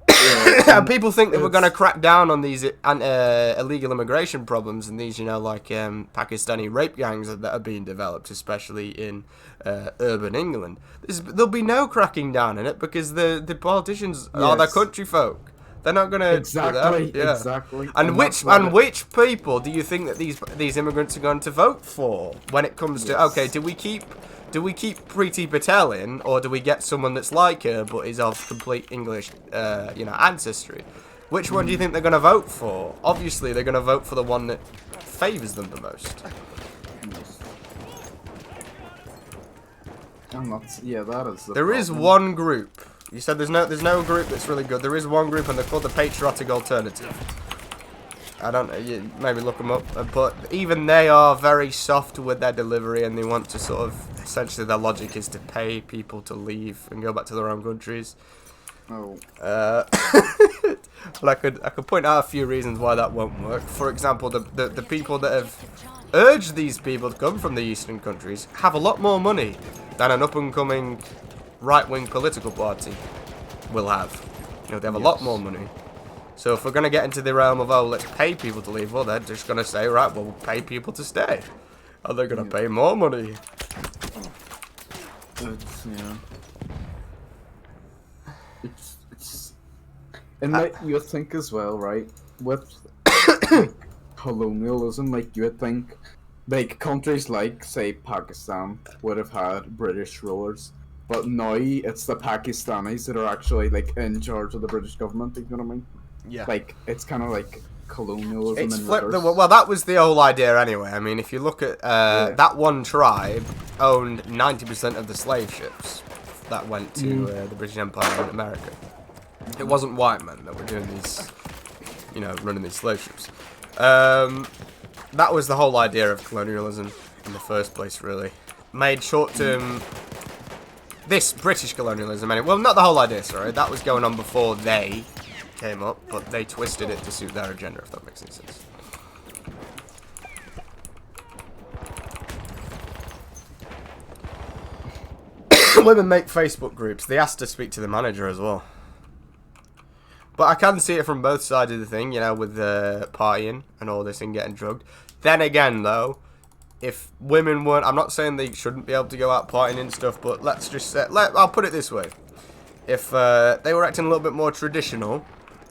Yeah, And people think that we're going to crack down on these illegal immigration problems and these, you know, like Pakistani rape gangs that are being developed, especially in urban England. There'll be no cracking down in it because the politicians are their country folk. They're not going to exactly, do that. Yeah. exactly. And which people do you think that these immigrants are going to vote for when it comes to okay, do we keep Preeti Patel in, or do we get someone that's like her but is of complete English, you know, ancestry? Which one do you think they're going to vote for? Obviously, they're going to vote for the one that favours them the most. And that's, yeah, that is the There is problem. one group. You said there's no group that's really good. There is one group, and they're called the Patriotic Alternative. I don't know, you maybe look them up, but even they are very soft with their delivery, and they want to sort of, essentially their logic is to pay people to leave and go back to their own countries. Oh. But I could point out a few reasons why that won't work. For example, the people that have urged these people to come from the eastern countries have a lot more money than an up-and-coming right-wing political party will have. You know, they have a lot more money. So if we're going to get into the realm of, oh, let's pay people to leave, well, they're just going to say, right, well, we'll pay people to stay. Are they going to pay more money? It's and like you think as well, right? With like, colonialism, like you would think, like countries like say Pakistan would have had British rulers, but now it's the Pakistanis that are actually like in charge of the British government. You know what I mean? Yeah. Like it's kind of like colonialism. It's in flipped reverse. well, that was the whole idea anyway. I mean, if you look at that one tribe owned 90% of the slave ships that went to the British Empire in America. It wasn't white men that were doing these, you know, running these slave ships. That was the whole idea of colonialism in the first place, really. Made short-term... This British colonialism, anyway. Well, not the whole idea, sorry. That was going on before they came up, but they twisted it to suit their agenda, if that makes any sense. Women make Facebook groups. They asked to speak to the manager as well. But I can see it from both sides of the thing, you know, with the partying and all this and getting drugged. Then again, though, if women weren't... I'm not saying they shouldn't be able to go out partying and stuff, but let's just say... I'll put it this way. If they were acting a little bit more traditional,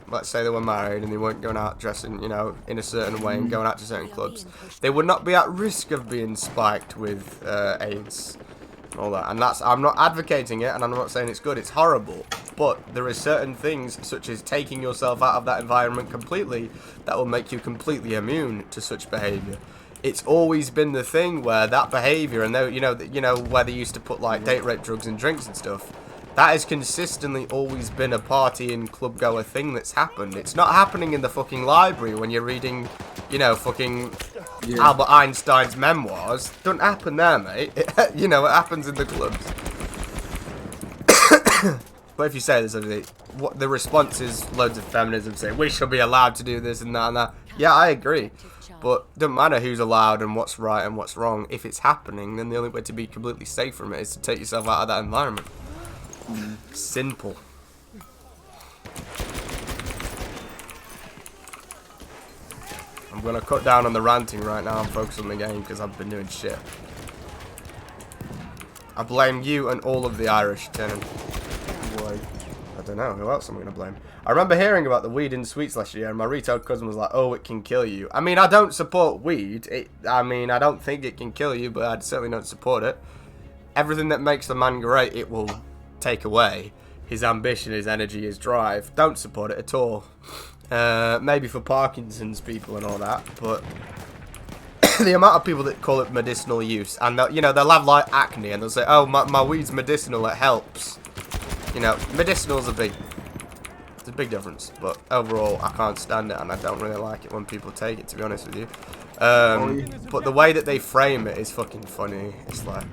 let's say they were married and they weren't going out dressing, you know, in a certain way and going out to certain clubs, they would not be at risk of being spiked with AIDS and all that. And I'm not advocating it, and I'm not saying it's good, it's horrible. But there are certain things, such as taking yourself out of that environment completely, that will make you completely immune to such behaviour. It's always been the thing where that behaviour, and you know where they used to put like date rape, drugs and drinks and stuff, that has consistently always been a party and club goer thing that's happened. It's not happening in the fucking library when you're reading, you know, fucking Albert Einstein's memoirs. It doesn't happen there, mate. You know, it happens in the clubs. But if you say this, what the response is loads of feminism saying we should be allowed to do this and that and that. Yeah, I agree. But it doesn't matter who's allowed and what's right and what's wrong. If it's happening, then the only way to be completely safe from it is to take yourself out of that environment. Simple. I'm gonna cut down on the ranting right now and focus on the game because I've been doing shit. I blame you and all of the Irish, Tenant. Why? I don't know. Who else am I gonna blame? I remember hearing about the weed in sweets last year, and my retail cousin was like, "Oh, it can kill you." I mean, I don't support weed. I don't think it can kill you, but I certainly don't support it. Everything that makes the man great, it will take away. His ambition, his energy, his drive. Don't support it at all. Maybe for Parkinson's people and all that, but the amount of people that call it medicinal use, and they'll have like acne, and they'll say, "Oh, my weed's medicinal, it helps." You know, medicinal's a big difference, but overall, I can't stand it, and I don't really like it when people take it, to be honest with you. But the way that they frame it is fucking funny. It's like,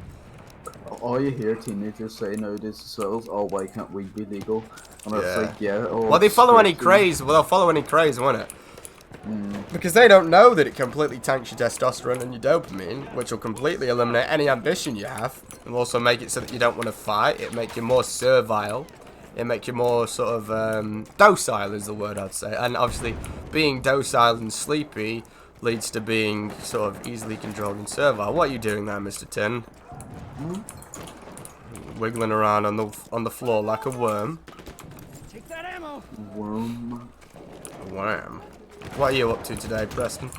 all you hear teenagers say nowadays as well is, "Oh, why can't weed be legal?" And it's like, yeah. Oh, well, they follow any craze. Well, they'll follow any craze, won't it? Because they don't know that it completely tanks your testosterone and your dopamine, which will completely eliminate any ambition you have. And also make it so that you don't want to fight. It make you more servile. It make you more sort of docile is the word I'd say. And obviously being docile and sleepy leads to being sort of easily controlled and servile. What are you doing there, Mr. Tin? Wiggling around on the floor like a worm. Take that ammo. Worm. A worm. What are you up to today, Preston?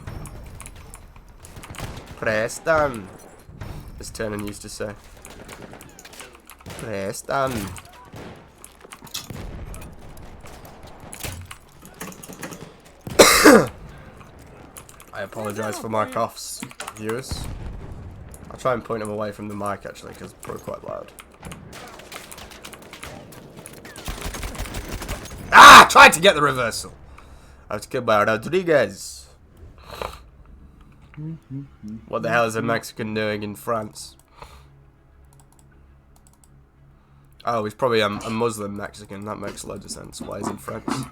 Preston, as Turner used to say. Preston. I apologise for my coughs, viewers. I'll try and point them away from the mic actually, because it's probably quite loud. Ah! Tried to get the reversal. I was killed by Rodriguez. What the hell is a Mexican doing in France? Oh, he's probably a Muslim Mexican. That makes loads of sense. Why he's in France?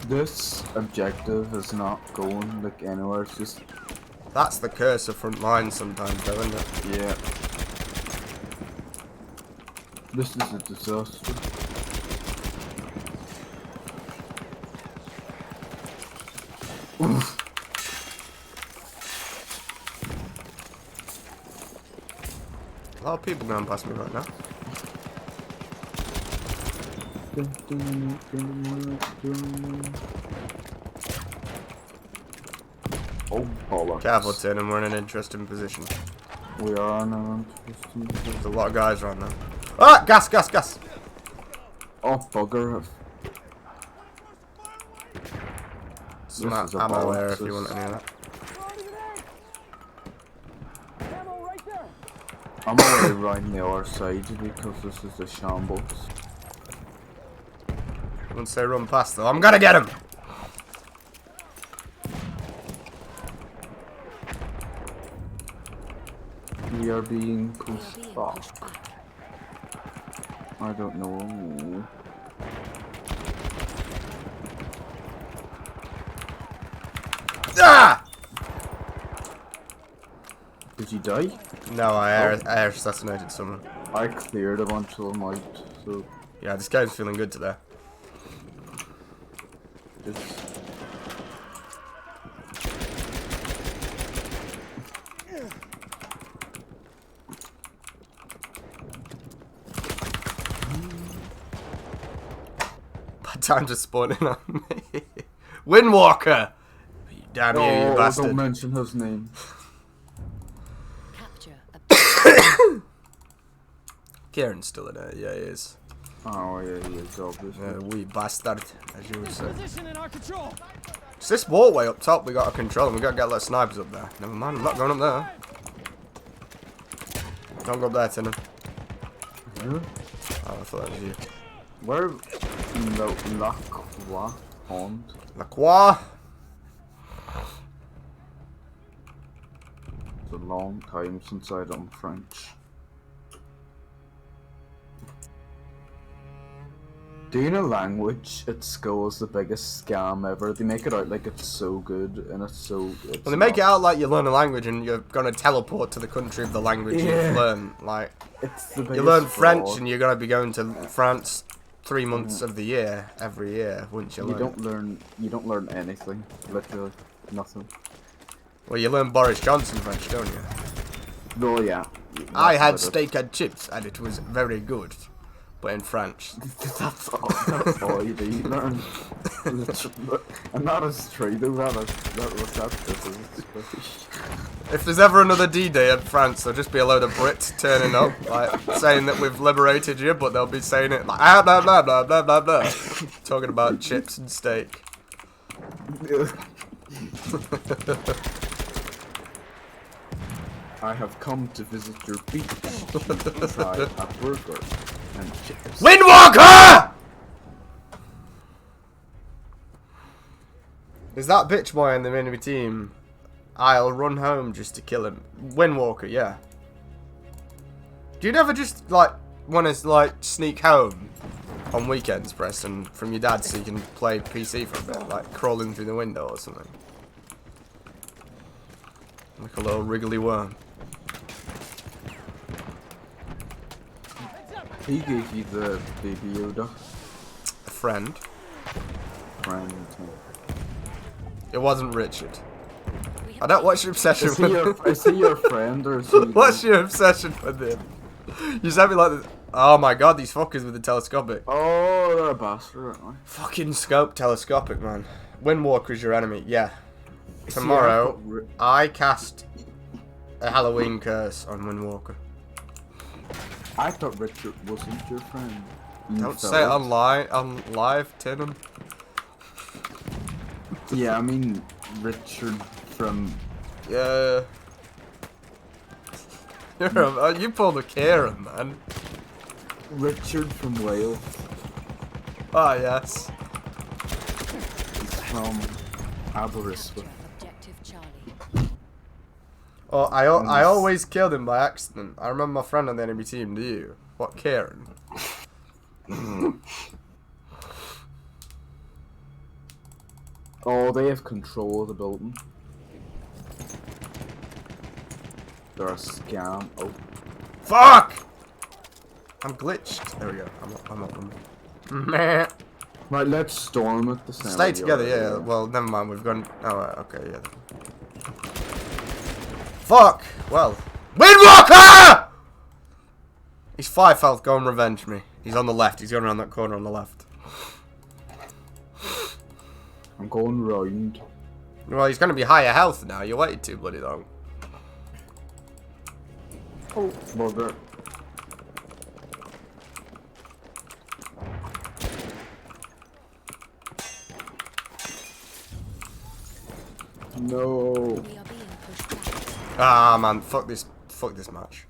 This objective is not going like anywhere. It's just That's the curse of front lines sometimes, though, isn't it? yeah. This is a disaster. Oof. A lot of people going past me right now. Oh bollocks. Careful, Tin, and we're in an interesting position. We are in an interesting position. There's a lot of guys around now. Ah! Gas, gas, gas! Oh bugger. Some This is a ammo there bollocks, if you want any of that. Ammo right there. I'm already riding the other side because this is a shambles. Once they run past though, I'm gonna get him! We are being We are pushed being back. pushed back. I don't know. Ah! Did you die? No, I air assassinated someone. I cleared a bunch of them out, so Yeah, this game's feeling good today. it's Bad time to spawn in on me. Windwalker! Damn you, you don't bastard. mention his name. Capture a Kieran's still in it, yeah he is. Oh yeah, he is obviously. Wee bastard, as you would say. Position in our control. It's this walkway up top we gotta control and we gotta get a lot of snipers up there. Never mind, I'm not going up there. Don't go up there, Tinner. Huh? Oh, I thought that was you. Where no La Croix Pond? La Croix! It's a long time since I done French. Do you know language at school is the biggest scam ever? They make it out like it's so good and it's so. It's Well, they make it not. out like you learn a language and you're gonna teleport to the country of the language Yeah. you've learned. Like, It's the biggest you learn French fraud. and you're gonna be going to France 3 months of the year, every year, wouldn't you You learn? You don't learn anything. Literally nothing. Well, you learn Boris Johnson French, don't you? No, yeah. I had That's steak and chips and it was very good. But in French. That's all you need to learn. And that is true, though. If there's ever another D-Day in France, there'll just be a load of Brits turning up, like, saying that we've liberated you, but they'll be saying it like, ah, blah, blah, blah, blah, blah, blah. Talking about chips and steak. I have come to visit your beach to try a burger and chips. Windwalker! Is that bitch boy in the enemy team? I'll run home just to kill him. Windwalker, yeah. Do you never just, like, want to like sneak home on weekends, Preston, from your dad so you can play PC for a bit, like crawling through the window or something. Like a little wriggly worm. He gave you the baby Yoda A friend. friend. It wasn't Richard. I don't. What's your obsession Is he with your, him? is he your friend or is he What's your obsession with him? You said me like this. Oh my god, these fuckers with the telescopic. Oh, they're a bastard, aren't they? Fucking scope telescopic, man. Windwalker's your enemy. Yeah. Tomorrow, I cast a Halloween curse on Windwalker. I thought Richard wasn't your friend. You Don't felt say it on live, Tinham. Yeah, I mean Richard from. Yeah. You pulled a Kieran, man. Richard from Wales. Ah, yes. He's from Aberystwyth. Objective Charlie. Oh, I always killed him by accident. I remember my friend on the enemy team. Do you? What, Kieran? Oh, they have control of the building. They're a scam. Oh, Fuck! I'm glitched. There we go. I'm up. Meh. right. Let's storm it. Stay together, yeah. Well, never mind. We've gone. Oh, right, okay, yeah. Fuck! Well. Windwalker! He's 5 health. Go and revenge me. He's on the left. He's going around that corner on the left. I'm going round. Well, he's going to be higher health now. You waited too bloody long. Oh, bugger. No. We are being pushed back. Ah, man. Fuck this match.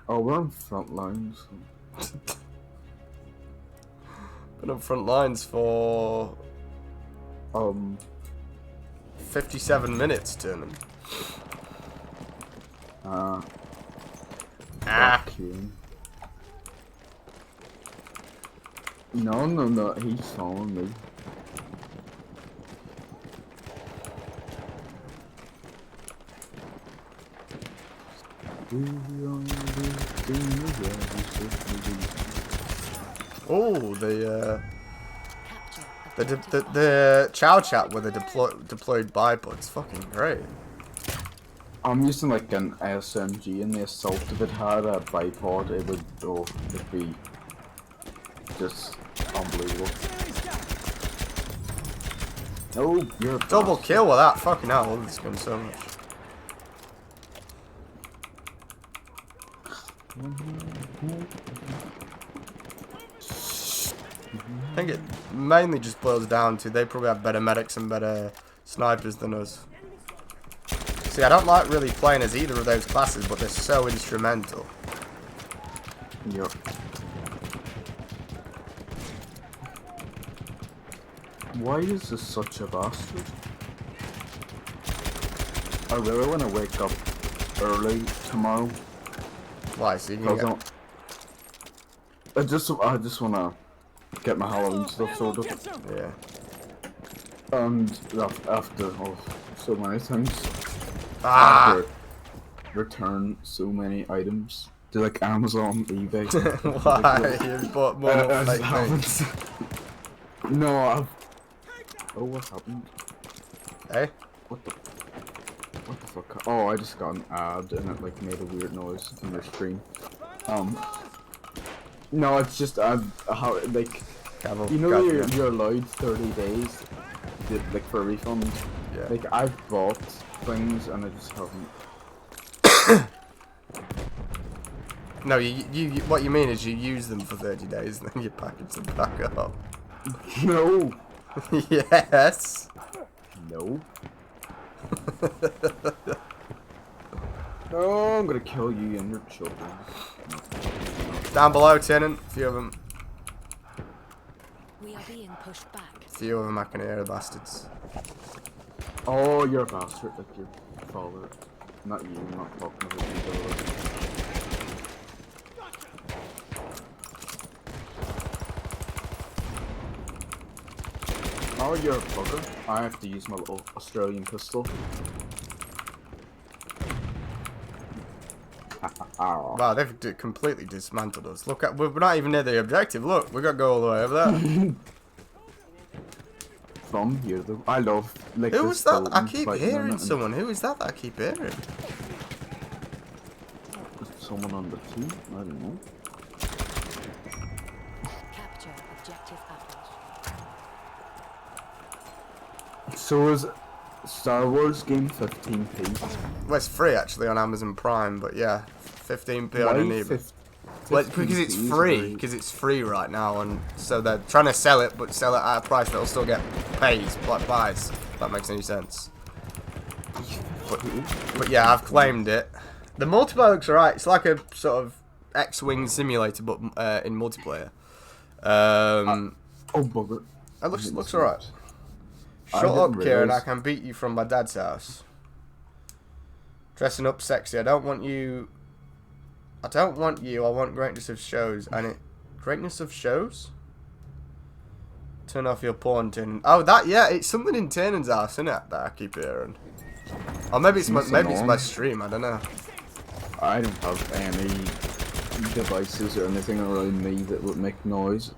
Oh, we're on front lines. Been on front lines for 57 minutes, Turner. Ah. Okay. No, he's following me. Oh, the Capture. the Chauchat with the deployed bipod's fucking great. I'm using like an SMG, and the assault if it had a bipod, it'd be just unbelievable. Oh, you're a Double bastard. kill with that. Fucking hell, I love this gun so much. I think it mainly just boils down to they probably have better medics and better snipers than us. See, I don't like really playing as either of those classes, but they're so instrumental. Yep. Why is this such a bastard? I really want to wake up early tomorrow. Why? So you can 'Cause get... I just want to get my Halloween stuff sorted. Yeah. And after so many things, Ah! after return so many items to like Amazon, eBay. Why? You bought more I fake haven't. things. No, I've. Oh, what happened? Eh? What the fuck? Oh, I just got an ad and it like made a weird noise on your screen. No, it's just how like Cavill, you know gotcha. you're allowed 30 days, like for a refund. Yeah. Like I've bought things and I just haven't. No, you what you mean is you use them for 30 days and then you package them back up. No. Yes. No. No, I'm gonna kill you and your children. Down below, Tenant. A few of them. We are being pushed back. A few of them I can hear, bastards. Oh, you're a bastard, like your father. Not you, I'm not talking about you. Oh, you're a bugger. I have to use my little Australian pistol. Wow, they've completely dismantled us. Look at, we're not even near the objective. Look, we got to go all the way over there. From here, though. I love, like, Who this was that? I building keep fighting on hearing it, someone. Who is that I keep hearing? and someone on the team? I don't know. Capture objective apples. So is Star Wars game 15p? Well, it's free actually on Amazon Prime, but yeah, 15p on an eBay. Well, because it's free. Because it's free right now, and so they're trying to sell it, but sell it at a price that'll still get pays, like buys. If that makes any sense. But yeah, I've claimed it. The multiplayer looks alright. It's like a sort of X-wing simulator, but in multiplayer. Oh, bugger. It looks alright. I Shut up, didn't Kieran. I realise- can beat you from my dad's house. Dressing up sexy. I don't want you. I want greatness of shows. And it. Greatness of shows? Turn off your porn, Tin. Oh, that, yeah. It's something in Tannen's house, isn't it? That I keep hearing. Or maybe it's my stream. I don't know. I don't have any devices or anything around me that would make noise.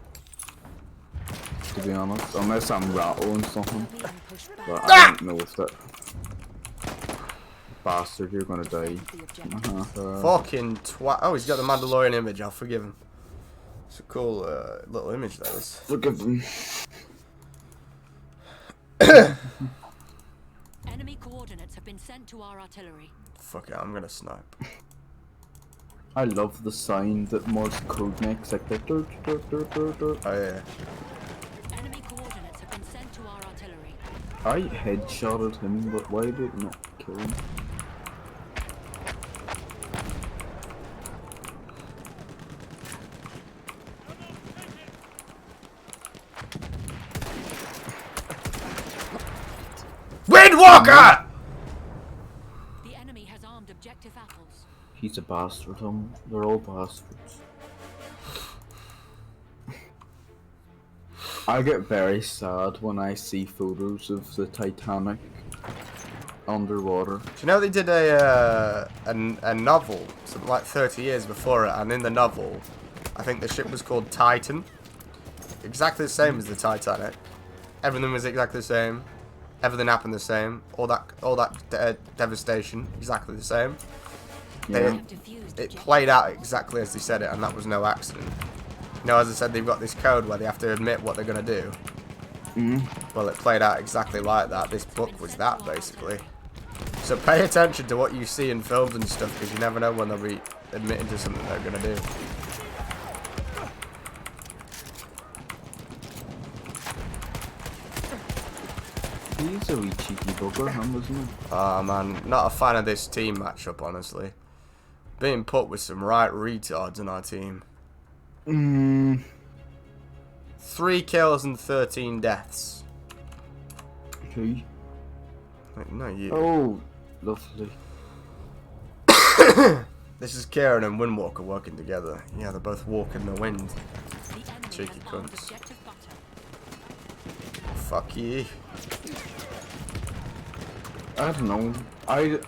To be honest, unless I'm rattling something. Being pushed back. But I don't know if that bastard, you're gonna die. The objective. Fucking twat. Oh, he's got the Mandalorian image. I'll forgive him. It's a cool little image, that is. Forgive them. Enemy coordinates have been sent to our artillery. Fuck it, I'm gonna snipe. I love the sign that Morse code makes, like the dur, dur, dur, dur, dur. Oh yeah. Enemy coordinates have been sent to our artillery. I headshotted him, but why did it not kill him? Windwalker! The enemy has armed objective apples. He's a bastard, they're all bastards. I get very sad when I see photos of the Titanic underwater. Do you know they did a novel, something like 30 years before it, and in the novel, I think the ship was called Titan. Exactly the same as the Titanic. Everything was exactly the same. Everything happened the same. All that devastation, exactly the same. Yeah. It played out exactly as they said it, and that was no accident. You know, as I said, they've got this code where they have to admit what they're going to do. Well, it played out exactly like that. This book was that, basically. So pay attention to what you see in films and stuff, because you never know when they'll be admitting to something they're going to do. He's a wee cheeky bugger, isn't he? Ah, man, not a fan of this team matchup, honestly. Being put with some right retards on our team. 3 kills and 13 deaths. Who? Like, no, you. Oh, lovely. This is Kieran and Windwalker working together. Yeah, they're both walking the wind. The enemy Cheeky has armed cunts. objective butter. Fuck ye. I don't know. I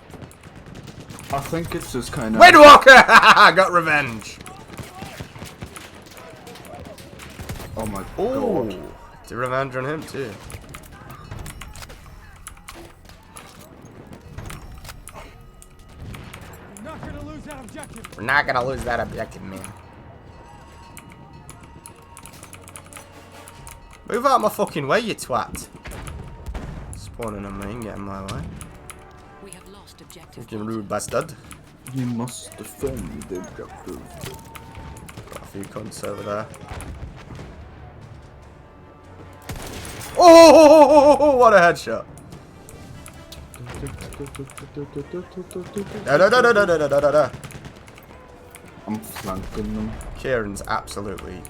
think it's just kind of. Windwalker! I got revenge! Oh my Ooh. god. To revenge on him, too. We're not gonna lose that objective. We're not gonna lose that objective, man. Move out of my fucking way, you twat. Spawning on me and getting my way. We have lost objective Fucking butter. rude bastard. You must defend the objective. Got a few cunts over there. Oh, what a headshot. Da, da, da, da, da, da, da, da, da. I'm flanking them. Kieran's absolutely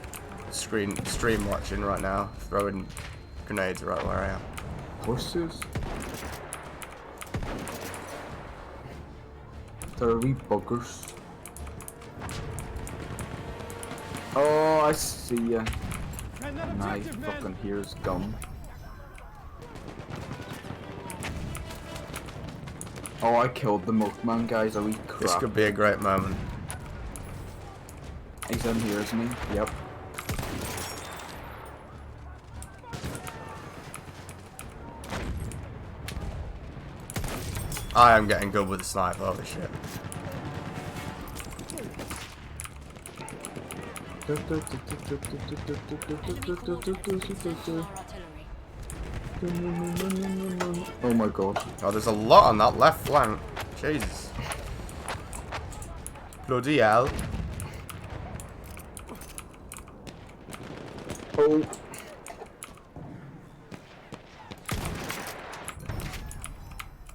stream watching right now, throwing grenades right where I am. Horses? They're wee buggers. Oh, I see ya. And that And I objective, man. fucking here's gun. Oh, I killed the milkman, guys. A wee crap. This could be a great moment. He's in here, isn't he? Yep. I am getting good with the sniper, holy shit. Oh my god. Oh, there's a lot on that left flank. Jesus. Bloody hell. Oh.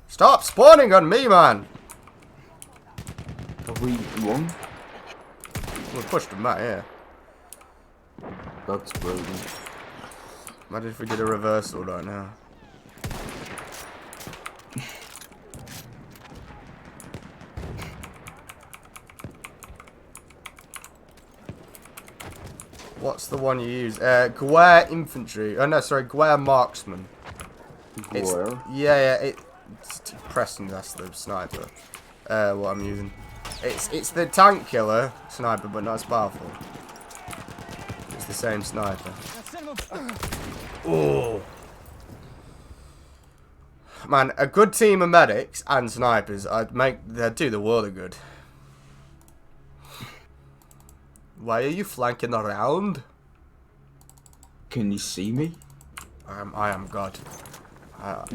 Stop spawning on me, man! Have we won? We pushed him back here. That's brilliant. Imagine if we did a reversal right now. What's the one you use? Guerre Infantry. Oh no, sorry, Guerre Marksman. It's, Where? yeah, it's Preston, that's the sniper. What I'm using. It's the tank killer sniper, but not as powerful. It's the same sniper. That son of a... Oh. Man, a good team of medics and snipers, they'd do the world of good. Why are you flanking around? Can you see me? I am God.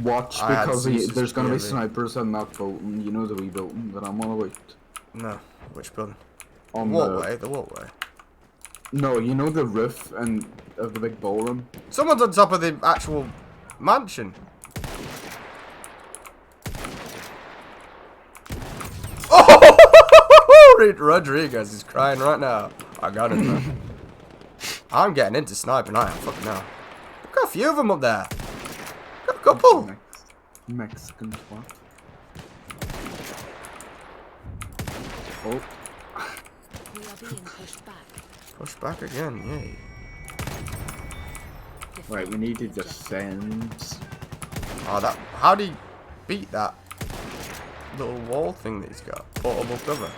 Watch, I had because Zeus's there's gonna be POV. snipers in that building. You know the wee building that I'm on about? No, which building? On Walkway, the walkway. No, you know the roof and of the big ballroom? Someone's on top of the actual mansion. Oh, Rodriguez is crying right now. I got him, man. I'm getting into sniping. I am fucking now. Got a few of them up there. Got a couple. Mexican twat. Oh, We are being pushed back. Push back again, yay. right, we need to defend. Oh, that. How do you beat that little wall thing that he's got? Portable cover.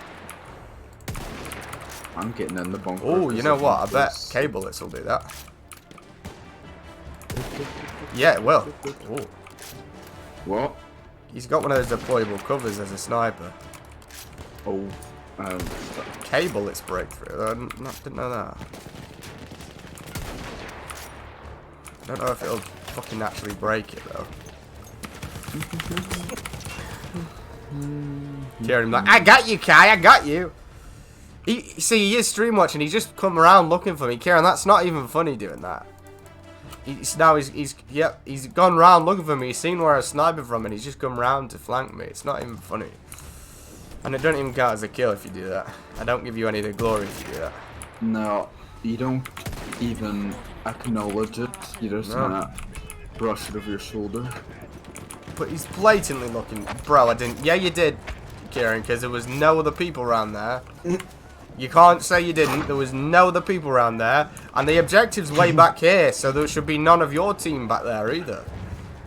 I'm getting in the bunker. Oh, you know because what? I bet this- K-bullets will do that. Yeah, it will. Oh, What? he's got one of those deployable covers as a sniper. Oh, K-bullets breakthrough. I didn't know that. I don't know if it'll fucking actually break it though. Kieran, like, I got you, Kai. I got you. He is stream watching. He's just come around looking for me, Kieran. That's not even funny doing that. He's gone round looking for me. He's seen where I was sniping from, and he's just come round to flank me. It's not even funny. And it don't even count as a kill if you do that. I don't give you any of the glory if you do that. no, you don't even acknowledge it. You just No. kinda brush it over your shoulder. But he's blatantly looking. Bro, I didn't. Yeah, you did, Kieran, because there was no other people around there. You can't say you didn't. There was no other people around there. And the objective's way back here, so there should be none of your team back there either.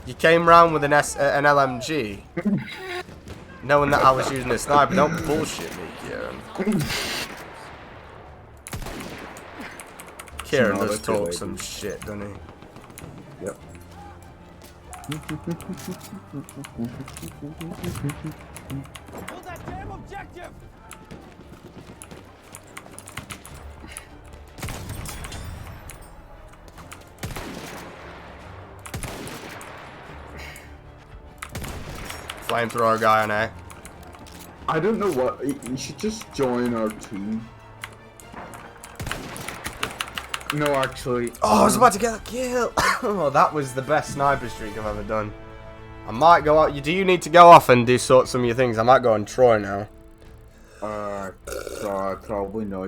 You came round with an LMG, knowing that I was using a sniper. Don't bullshit me, Kieran. Kieran No, does that's your talk lady. some shit, doesn't he? Yep. Hold that damn objective! Flamethrower guy on A. I don't know what. You should just join our team. No, actually. Oh, I was about to get a kill. Oh, that was the best sniper streak I've ever done. I might go out. Do you need to go off and do some of your things? I might go on Troy now. Probably no.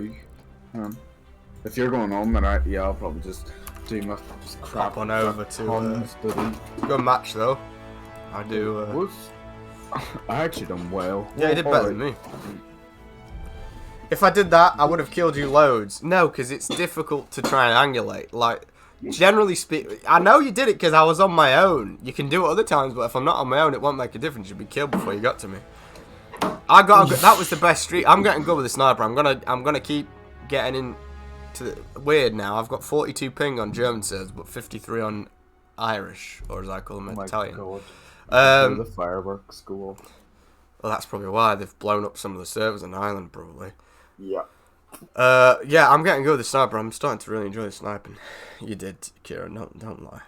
If you're going on, then I'll probably just do my Crap on over to. Hans, did he? Good match though. I do. What? I actually done well. Yeah, you did Well, better than me. If I did that, I would have killed you loads. No, because it's difficult to triangulate. Like, generally speaking, I know you did it because I was on my own. You can do it other times, but if I'm not on my own, it won't make a difference. You'd be killed before you got to me. That was the best streak. I'm getting good with the sniper. I'm gonna keep getting into the weird now. I've got 42 ping on German servers, but 53 on Irish, or as I call them, oh my Italian. God. Um, The fireworks go off. well, that's probably why they've blown up some of the servers in Ireland, probably. Yeah. Yeah, I'm getting good with the sniper. I'm starting to really enjoy the sniping. You did, Kieran. Don't lie.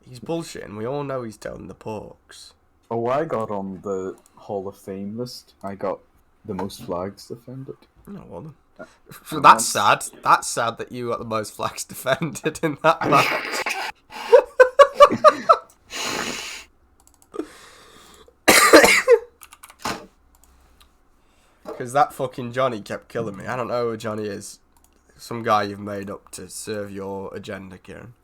He's bullshitting. We all know he's telling the porks. Oh, I got on the Hall of Fame list. I got the most flags defended. No, well then. So that's sad. That's sad that you got the most flags defended in that match. Because that fucking Johnny kept killing me. I don't know who Johnny is. Some guy you've made up to serve your agenda, Kieran.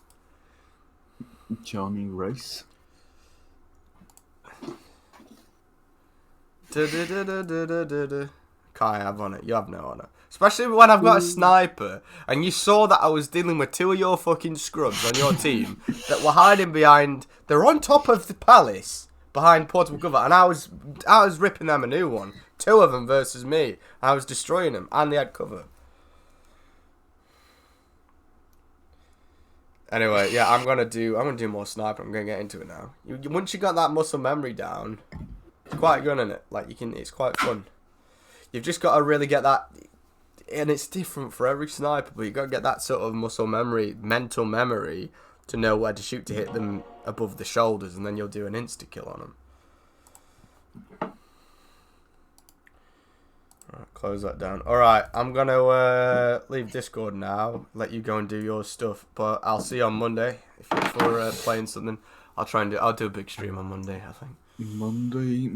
Johnny Rice. Kai, have on it. You have no honor. Especially when I've got a sniper and you saw that I was dealing with two of your fucking scrubs on your team that were hiding behind. They're on top of the palace behind portable cover, and I was ripping them a new one. Two of them versus me. I was destroying them, and they had cover. Anyway, yeah, I'm gonna do more sniper. I'm gonna get into it now. Once you got that muscle memory down, it's quite good, isn't it? Like it's quite fun. You've just got to really get that, and it's different for every sniper. But you got to get that sort of muscle memory, mental memory, to know where to shoot to hit them above the shoulders, and then you'll do an insta kill on them. Alright, close that down. Alright, I'm gonna leave Discord now, let you go and do your stuff, but I'll see you on Monday. If you're for playing something, I'll do a big stream on Monday, I think. Monday,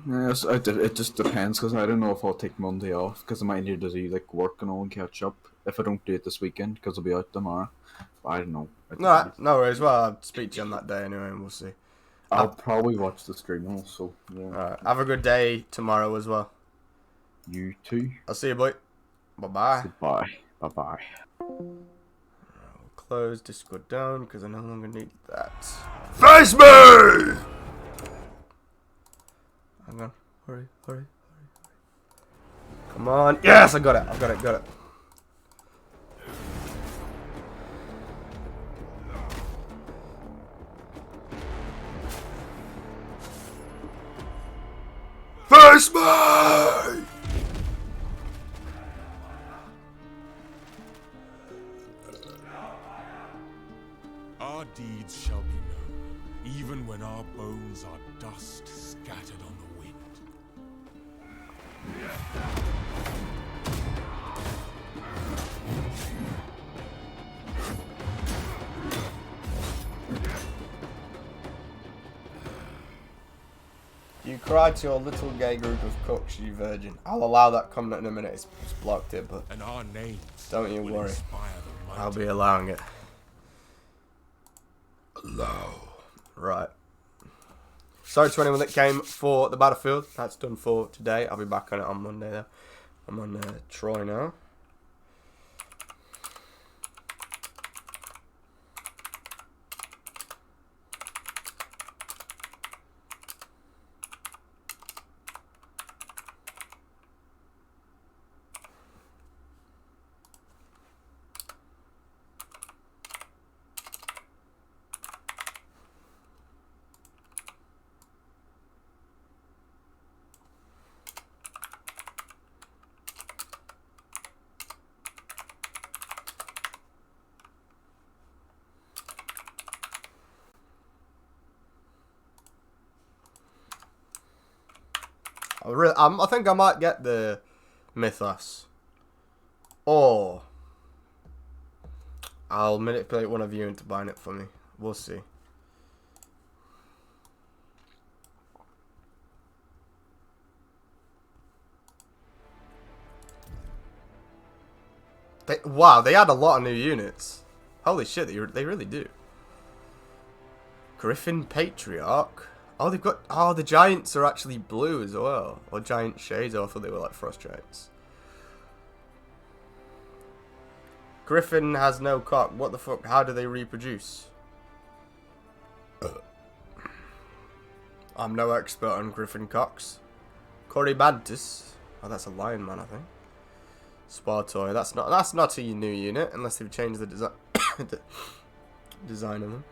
yes, it just depends, because I don't know if I'll take Monday off, because I might need to do like work and all and catch up if I don't do it this weekend, because I'll be out tomorrow. But I don't know. Alright, no worries. Well, I'll speak to you on that day anyway, and we'll see. I'll probably watch the stream also. Yeah. Alright, have a good day tomorrow as well. You too. I'll see you, boy. Bye-bye. Goodbye. Bye-bye. I'll close Discord down, because I no longer need that. Face me! Hang on. Hurry. Come on. Yes, I got it. Got it. Face me! Our deeds shall be known, even when our bones are dust scattered on the wind. You cried to your little gay group of cooks, you virgin. I'll allow that comment in a minute. It's blocked it, but And our names don't you will worry. inspire the mighty. I'll be allowing it. Allow. Right. Sorry to anyone that came for the Battlefield. That's done for today. I'll be back on it on Monday though. I'm on Troy now. I think I might get the Mythos. Or I'll manipulate one of you into buying it for me. We'll see. Wow, they add a lot of new units. Holy shit, they really do. Griffin Patriarch. Oh, they've got... Oh, the giants are actually blue as well. Or giant shades. I thought they were like frost giants. Griffin has no cock. What the fuck? How do they reproduce? I'm no expert on griffin cocks. Corybantus. Oh, that's a lion man, I think. Spartoy. That's not a new unit unless they've changed the design design of them.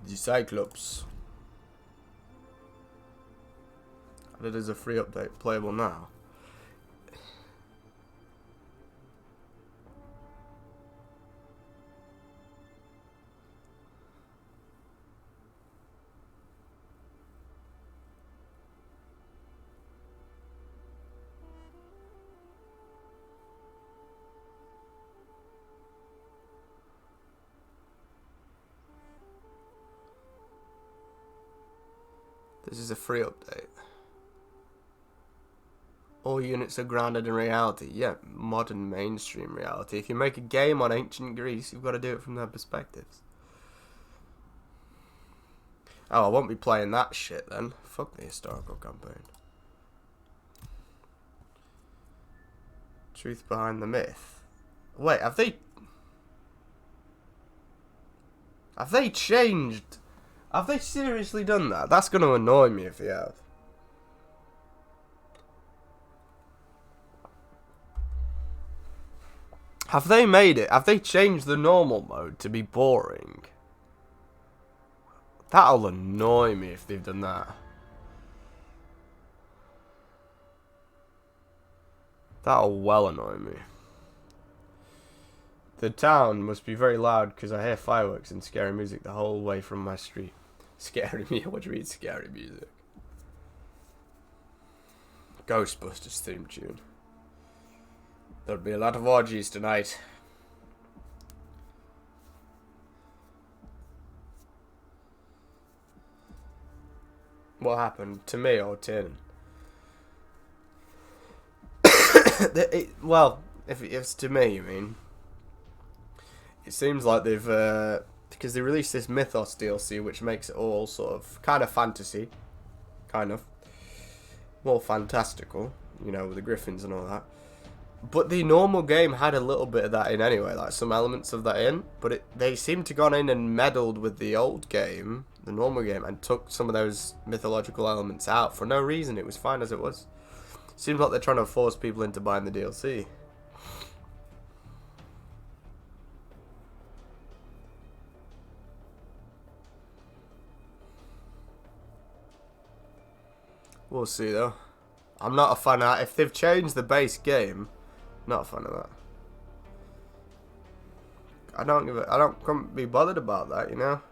The Cyclops. Added as a free update, playable now. This is a free update. All units are grounded in reality. Yeah, modern mainstream reality. If you make a game on ancient Greece, you've got to do it from their perspectives. Oh, I won't be playing that shit then. Fuck the historical campaign. Truth behind the myth. Wait, have they changed? Have they seriously done that? That's going to annoy me if they have. Have they made it? Have they changed the normal mode to be boring? That'll annoy me if they've done that. That'll well annoy me. The town must be very loud because I hear fireworks and scary music the whole way from my street. Scary music? What do you mean scary music? Ghostbusters theme tune. There'll be a lot of orgies tonight. What happened? To me or Tin? Well, if it's to me, you mean. It seems like they've... because they released this Mythos DLC, which makes it all sort of... kind of fantasy. Kind of. More fantastical. You know, with the griffins and all that. But the normal game had a little bit of that in anyway, like some elements of that in. But they seemed to gone in and meddled with the old game, the normal game, and took some of those mythological elements out for no reason. It was fine as it was. Seems like they're trying to force people into buying the DLC. We'll see though. I'm not a fan of that. If they've changed the base game, not a fan of that. I couldn't be bothered about that, you know.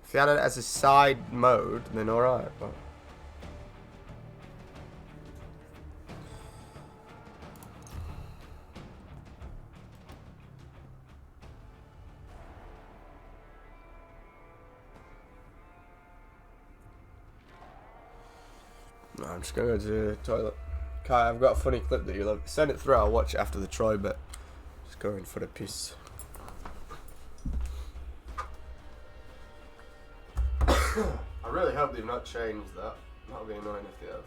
If you had it as a side mode, then alright, but no, I'm just gonna go to the toilet. Kai, I've got a funny clip that you love. Send it through, I'll watch it after the Troy bit. Just going for the piss. I really hope they've not changed that. That would be annoying if they have.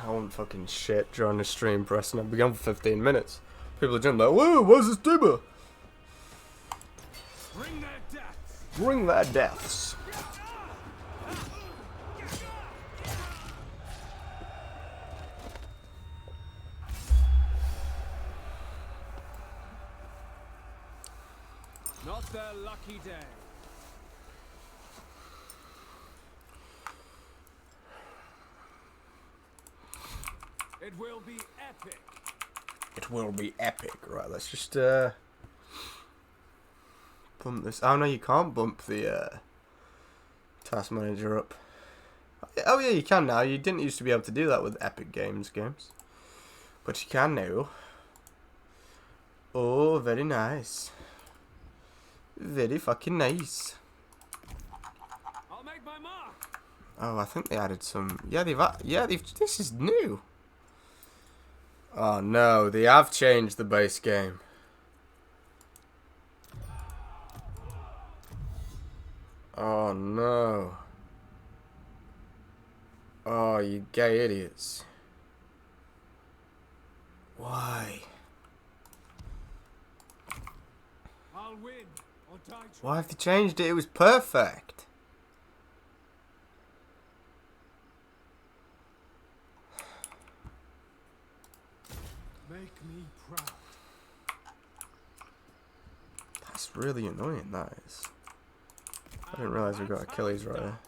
I want fucking shit during the stream pressing. I've begun for 15 minutes. People are just like, whoa, where's this dimmer? Bring their deaths. Bring their deaths. Not their lucky day. It will be epic. It will be epic. Right, let's just bump this. Oh no, you can't bump the task manager up. Oh yeah, you can now. You didn't used to be able to do that with Epic games, but you can now. Oh, very nice. Very fucking nice. I'll make my mark. Oh, I think they added some. Yeah, they've. This is new. Oh no, they have changed the base game. Oh no. Oh, you gay idiots. Why? I'll win or die trying. Why have they changed it? It was perfect. Make me proud. That's really annoying, that is. I didn't realise we got Achilles right there.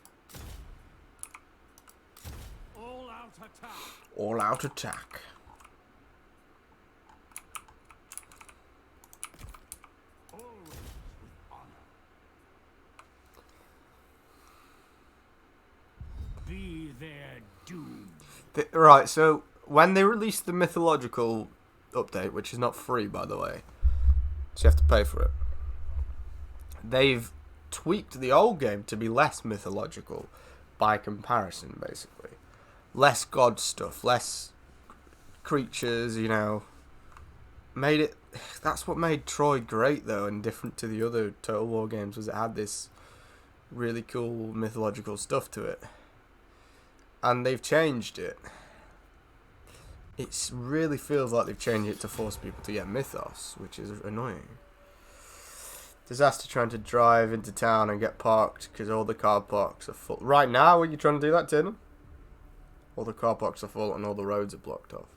All out attack. All out attack. Always with honor. Be their doom. Right, so when they released the mythological update, which is not free by the way, so you have to pay for it, they've tweaked the old game to be less mythological by comparison, basically. Less god stuff, less creatures, you know. Made it. That's what made Troy great though, and different to the other Total War games, was it had this really cool mythological stuff to it. And they've changed it. It really feels like they've changed it to force people to get mythos, which is annoying. Disaster trying to drive into town and get parked because all the car parks are full. Right now, are you trying to do that, Tim? All the car parks are full and all the roads are blocked off.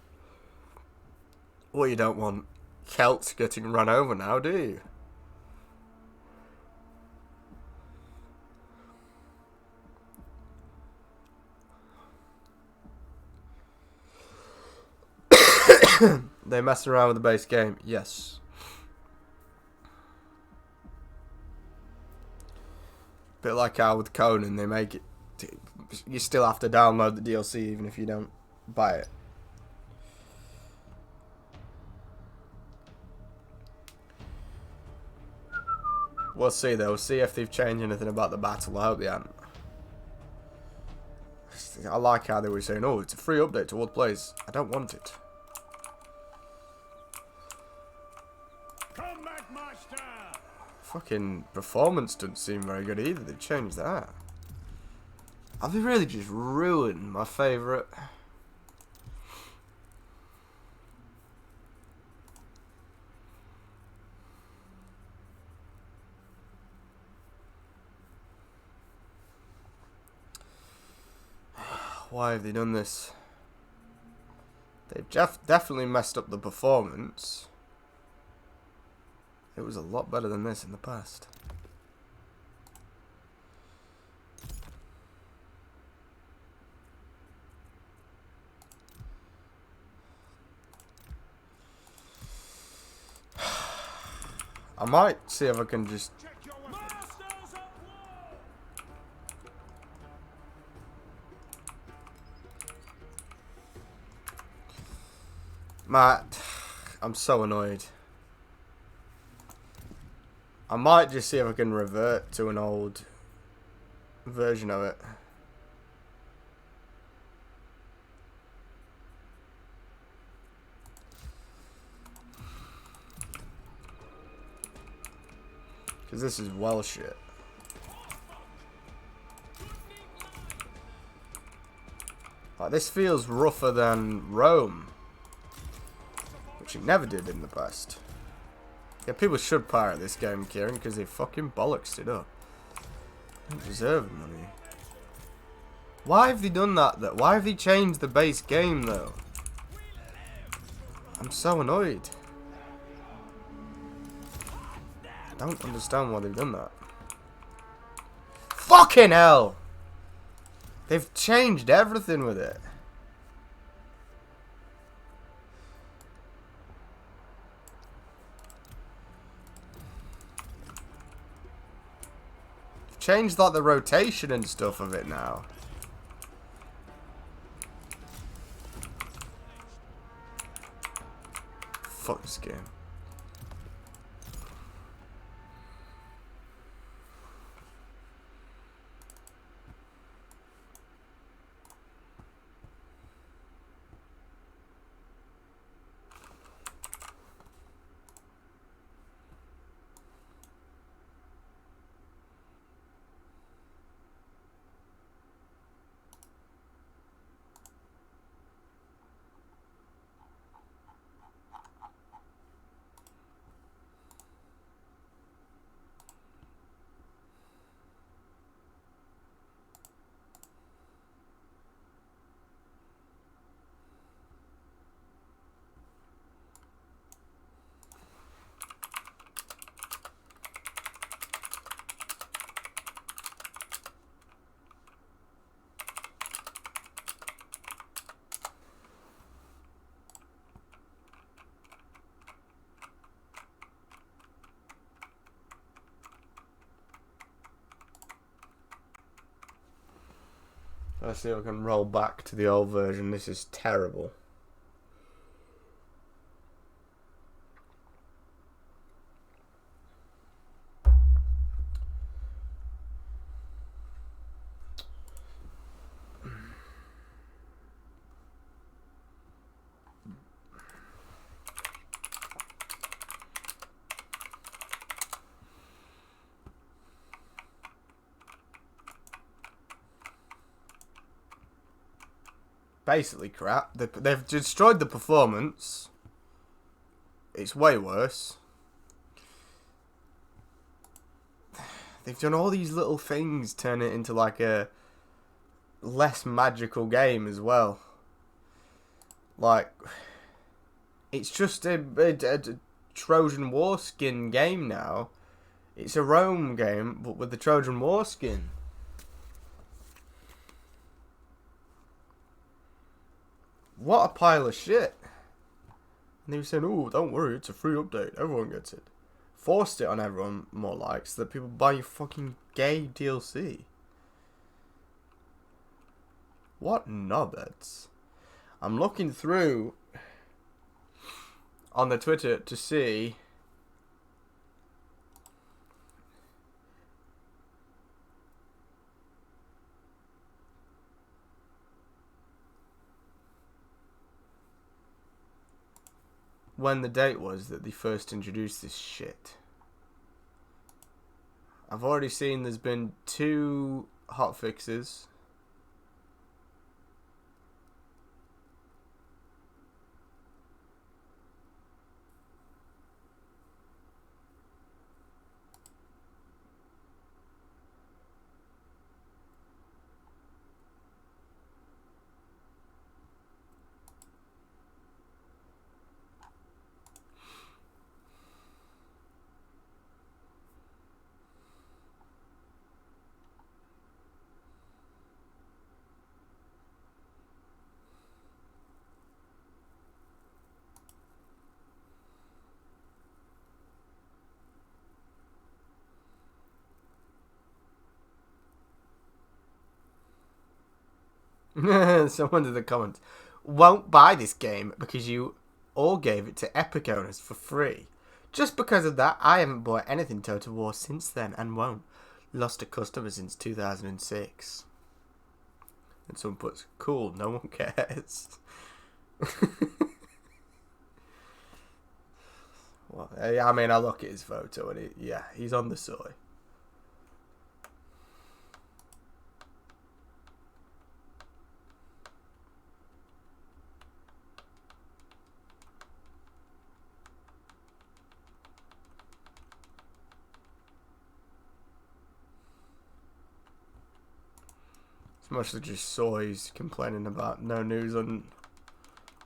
Well, you don't want Celts getting run over now, do you? They mess around with the base game, yes. Bit like how with Conan, they make it. You still have to download the DLC even if you don't buy it. We'll see though. We'll see if they've changed anything about the battle. I hope they haven't. I like how they were saying, "Oh, it's a free update to all the players." I don't want it. Combat master. Fucking performance doesn't seem very good either. They've changed that. Have they really just ruined my favourite? Why have they done this? They've definitely messed up the performance. It was a lot better than this in the past. I might see if I can just... Masters of war. Matt, I'm so annoyed. I might just see if I can revert to an old version of it. Because this is well shit. Like, this feels rougher than Rome, which it never did in the past. Yeah, people should pirate this game, Kieran, because they fucking bollocks it up. They don't deserve money. Why have they done that, though? Why have they changed the base game, though? I'm so annoyed. I don't understand why they've done that. Fucking hell! They've changed everything with it. They've changed like the rotation and stuff of it now. Fuck this game. Let's see if I can roll back to the old version. This is terrible. Basically crap. They've destroyed the performance. It's way worse. They've done all these little things, turn it into like a less magical game as well. Like, it's just a Trojan War skin game now. It's a Rome game, but with the Trojan War skin. What a pile of shit. And they were saying, oh, don't worry, it's a free update. Everyone gets it. Forced it on everyone, more like, so that people buy your fucking gay DLC. What knobheads. I'm looking through on the Twitter to see when the date was that they first introduced this shit. I've already seen there's been 2 hotfixes. Someone in the comments won't buy this game because you all gave it to Epic owners for free. Just because of that, I haven't bought anything Total War since then and won't. Lost a customer since 2006. And someone puts, cool, no one cares. Well, I mean, I look at his photo and he's on the soy. Mostly just saw he's complaining about no news on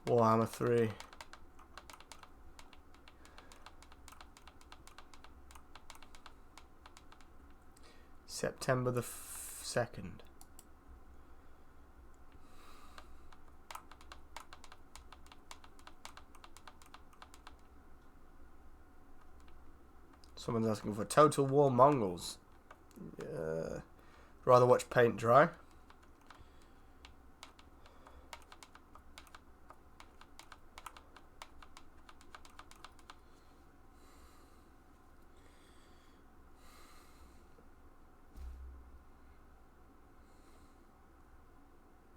Warhammer 3. September the 2nd. Someone's asking for Total War Mongols. Rather watch paint dry.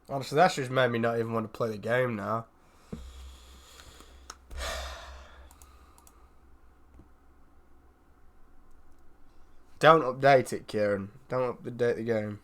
Honestly, that's just made me not even want to play the game now. Don't update it, Kieran. Don't update the game.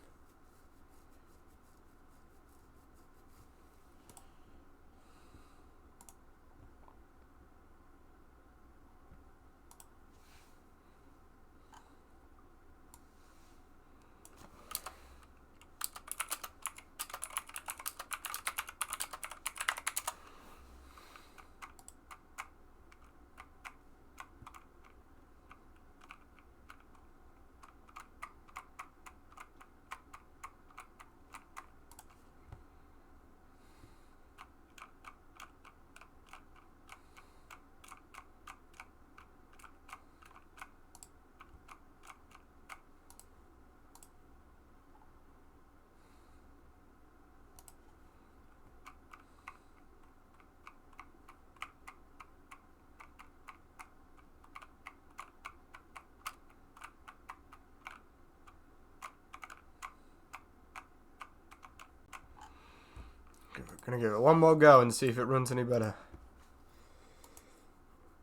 Gonna give it one more go and see if it runs any better.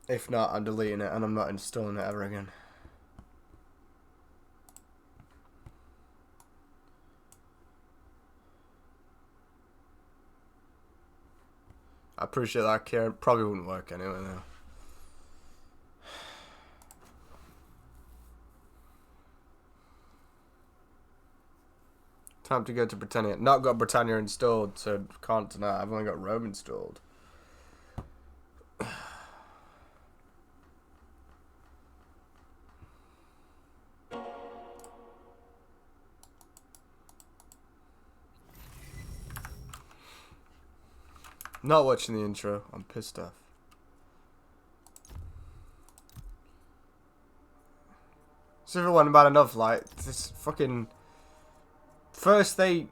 If not, I'm deleting it and I'm not installing it ever again. I appreciate that, Kieran. Probably wouldn't work anyway though. Time to go to Britannia. Not got Britannia installed, so can't tonight. I've only got Rome installed. Not watching the intro. I'm pissed off. So if it wasn't bad enough, like, this fucking... First they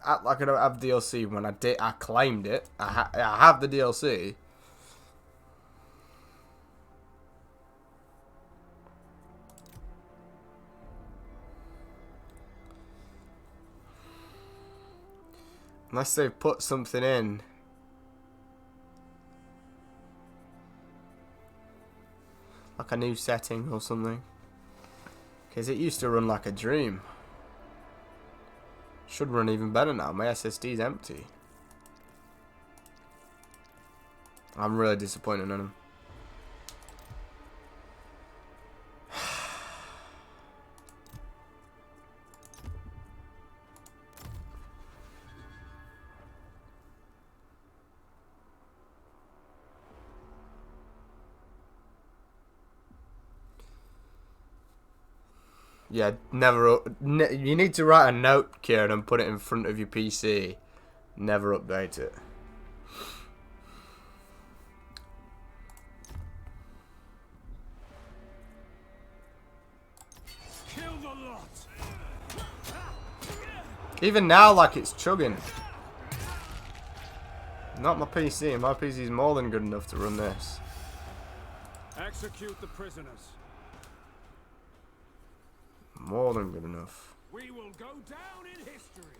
act like I don't have DLC when I claimed it. I have the DLC. Unless they've put something in. Like a new setting or something. Because it used to run like a dream. Should run even better now. My SSD's empty. I'm really disappointed in him. Yeah, you need to write a note, Kieran, and put it in front of your PC. Never update it. Kill the lot. Even now, like, it's chugging. Not my PC. My PC's more than good enough to run this. Execute the prisoners. More than good enough. We will go down in history.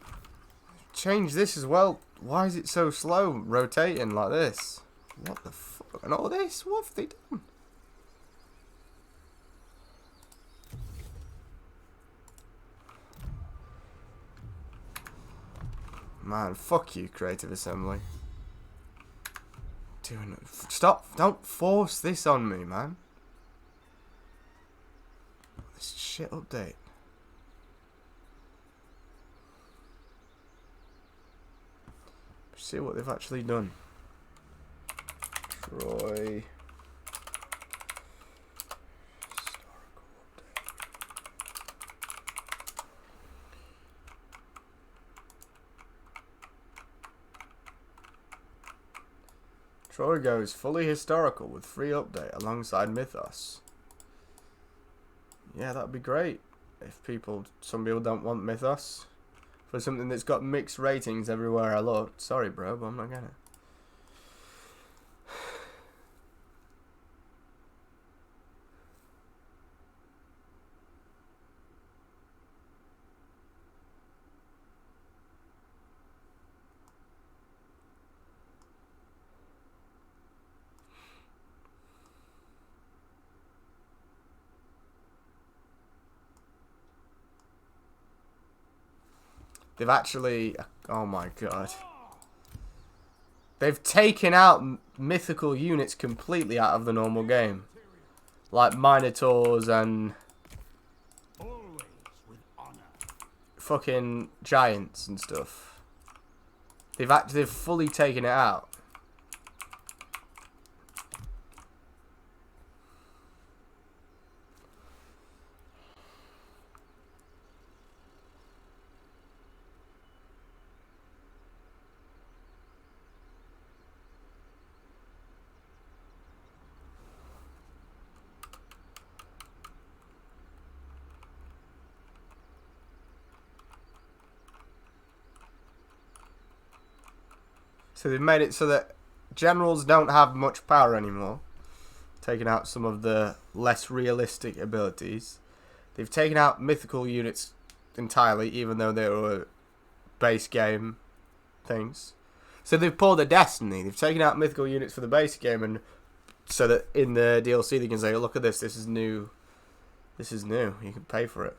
Change this as well. Why is it so slow rotating like this? What the fuck? And all this? What have they done? Man, fuck you, Creative Assembly. Stop. Don't force this on me, man. This shit update. see what they've actually done. Troy. Troy goes fully historical with free update alongside Mythos. Yeah, that'd be great. If some people don't want Mythos for something that's got mixed ratings everywhere I look. Sorry, bro, but I'm not gonna. They've actually... Oh my god. They've taken out mythical units completely out of the normal game. Like Minotaurs and... fucking giants and stuff. They've fully taken it out. So they've made it so that generals don't have much power anymore. Taking out some of the less realistic abilities. They've taken out mythical units entirely, even though they were base game things. So they've pulled a Destiny. They've taken out mythical units for the base game, and so that in the DLC they can say, oh, look at this, this is new. This is new. You can pay for it.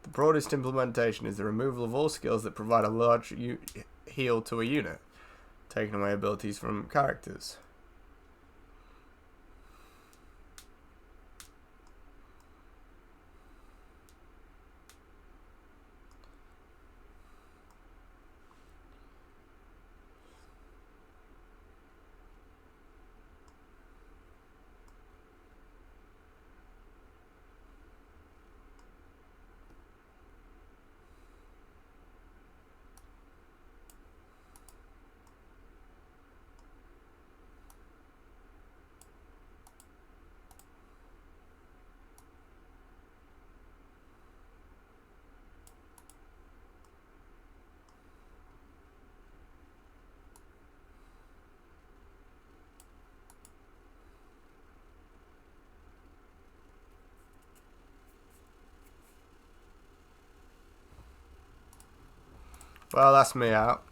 The broadest implementation is the removal of all skills that provide a large heal to a unit, taking away abilities from characters. Well, that's me out.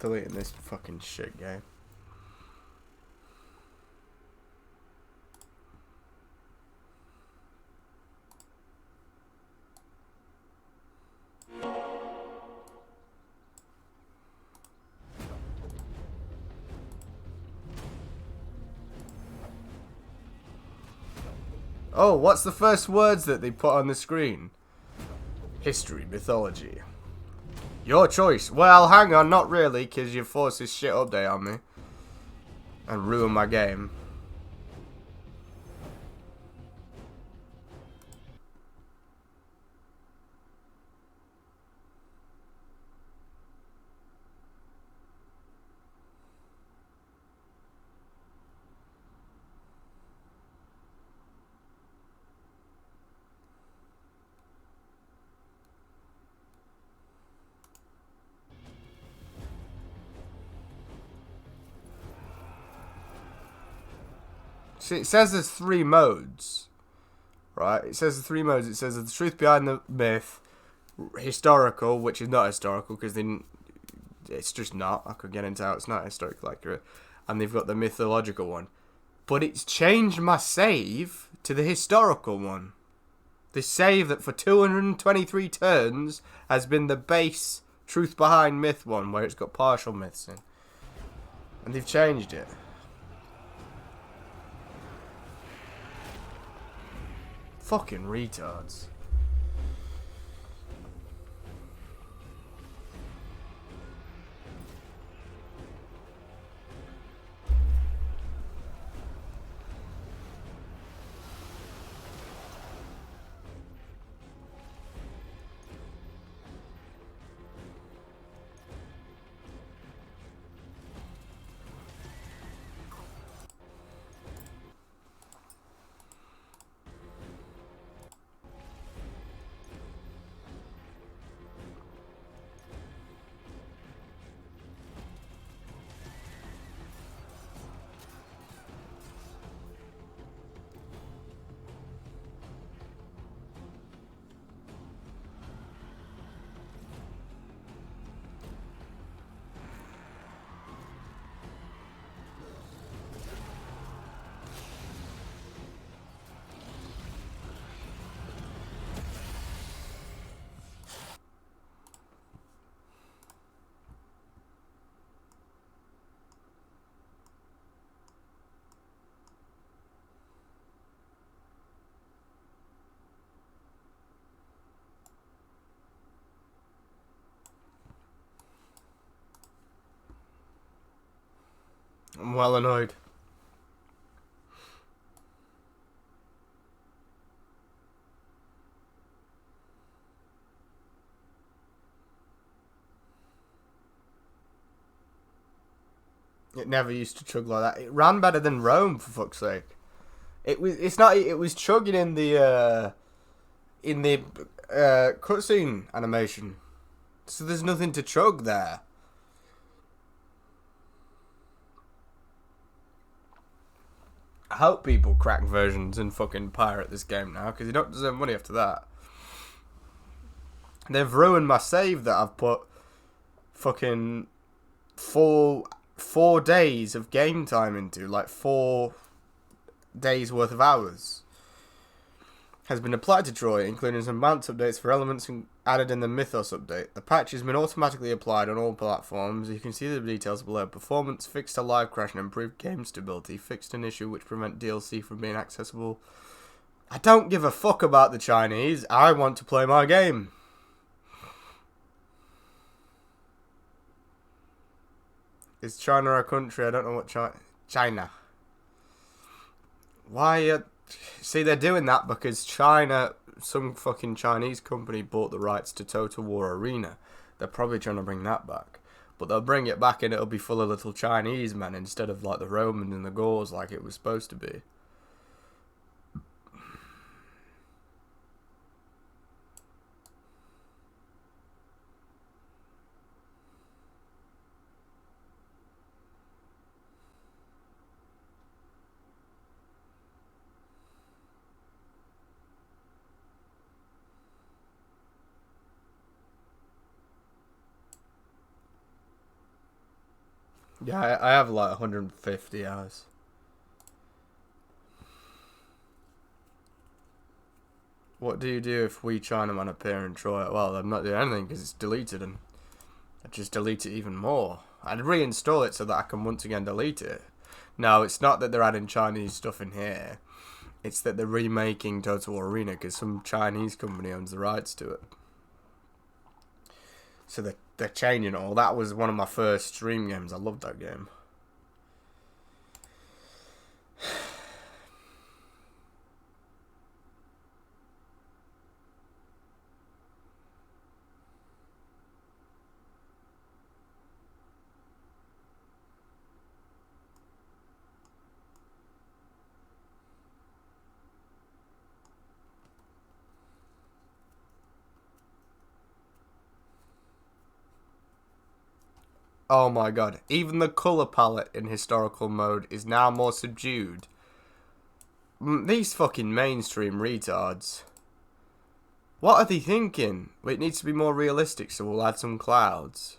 Deleting this fucking shit game. Oh, what's the first words that they put on the screen? History, mythology. Your choice. Well, hang on, not really, because you forced this shit update on me. And ruined my game. See, it says there's 3 modes, right? It says the 3 modes. It says the truth behind the myth, historical, which is not historical because it's just not. I could get into how it's not historically accurate, and they've got the mythological one. But it's changed my save to the historical one. The save that for 223 turns has been the base Truth Behind Myth one, where it's got partial myths in. And they've changed it. Fucking retards. I'm well annoyed. It never used to chug like that. It ran better than Rome, for fuck's sake. It was chugging in the cutscene animation. So there's nothing to chug there. I hope people crack versions and fucking pirate this game now, because you don't deserve money after that. They've ruined my save that I've put fucking four days of game time into, like 4 days worth of hours. Has been applied to Troy, including some balance updates for elements added in the Mythos update. The patch has been automatically applied on all platforms. You can see the details below. Performance fixed a live crash and improved game stability. Fixed an issue which prevent DLC from being accessible. I don't give a fuck about the Chinese. I want to play my game. Is China a country? I don't know what China. Why? See, they're doing that because China, some fucking Chinese company bought the rights to Total War Arena. They're probably trying to bring that back. But they'll bring it back and it'll be full of little Chinese men instead of like the Romans and the Gauls like it was supposed to be. Yeah, I have like 150 hours. What do you do if we Chinaman appear in Troy? Well, I'm not doing anything because it's deleted, and I just delete it even more. I'd reinstall it so that I can once again delete it. No, it's not that they're adding Chinese stuff in here. It's that they're remaking Total War Arena because some Chinese company owns the rights to it. So they're changing it all. That was one of my first stream games. I loved that game. Oh my god. Even the colour palette in historical mode is now more subdued. These fucking mainstream retards. What are they thinking? Well, it needs to be more realistic, so we'll add some clouds.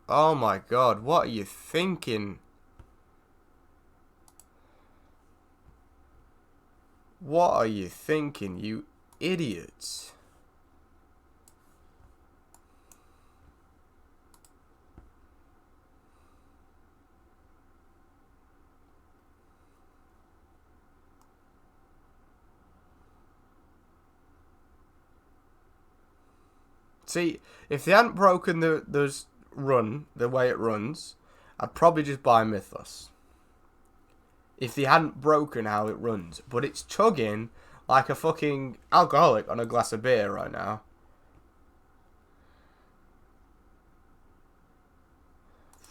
Oh my god, what are you thinking? What are you thinking, you idiots? See, if they hadn't broken the run the way it runs, I'd probably just buy Mythos. If they hadn't broken how it runs. But it's chugging like a fucking alcoholic on a glass of beer right now.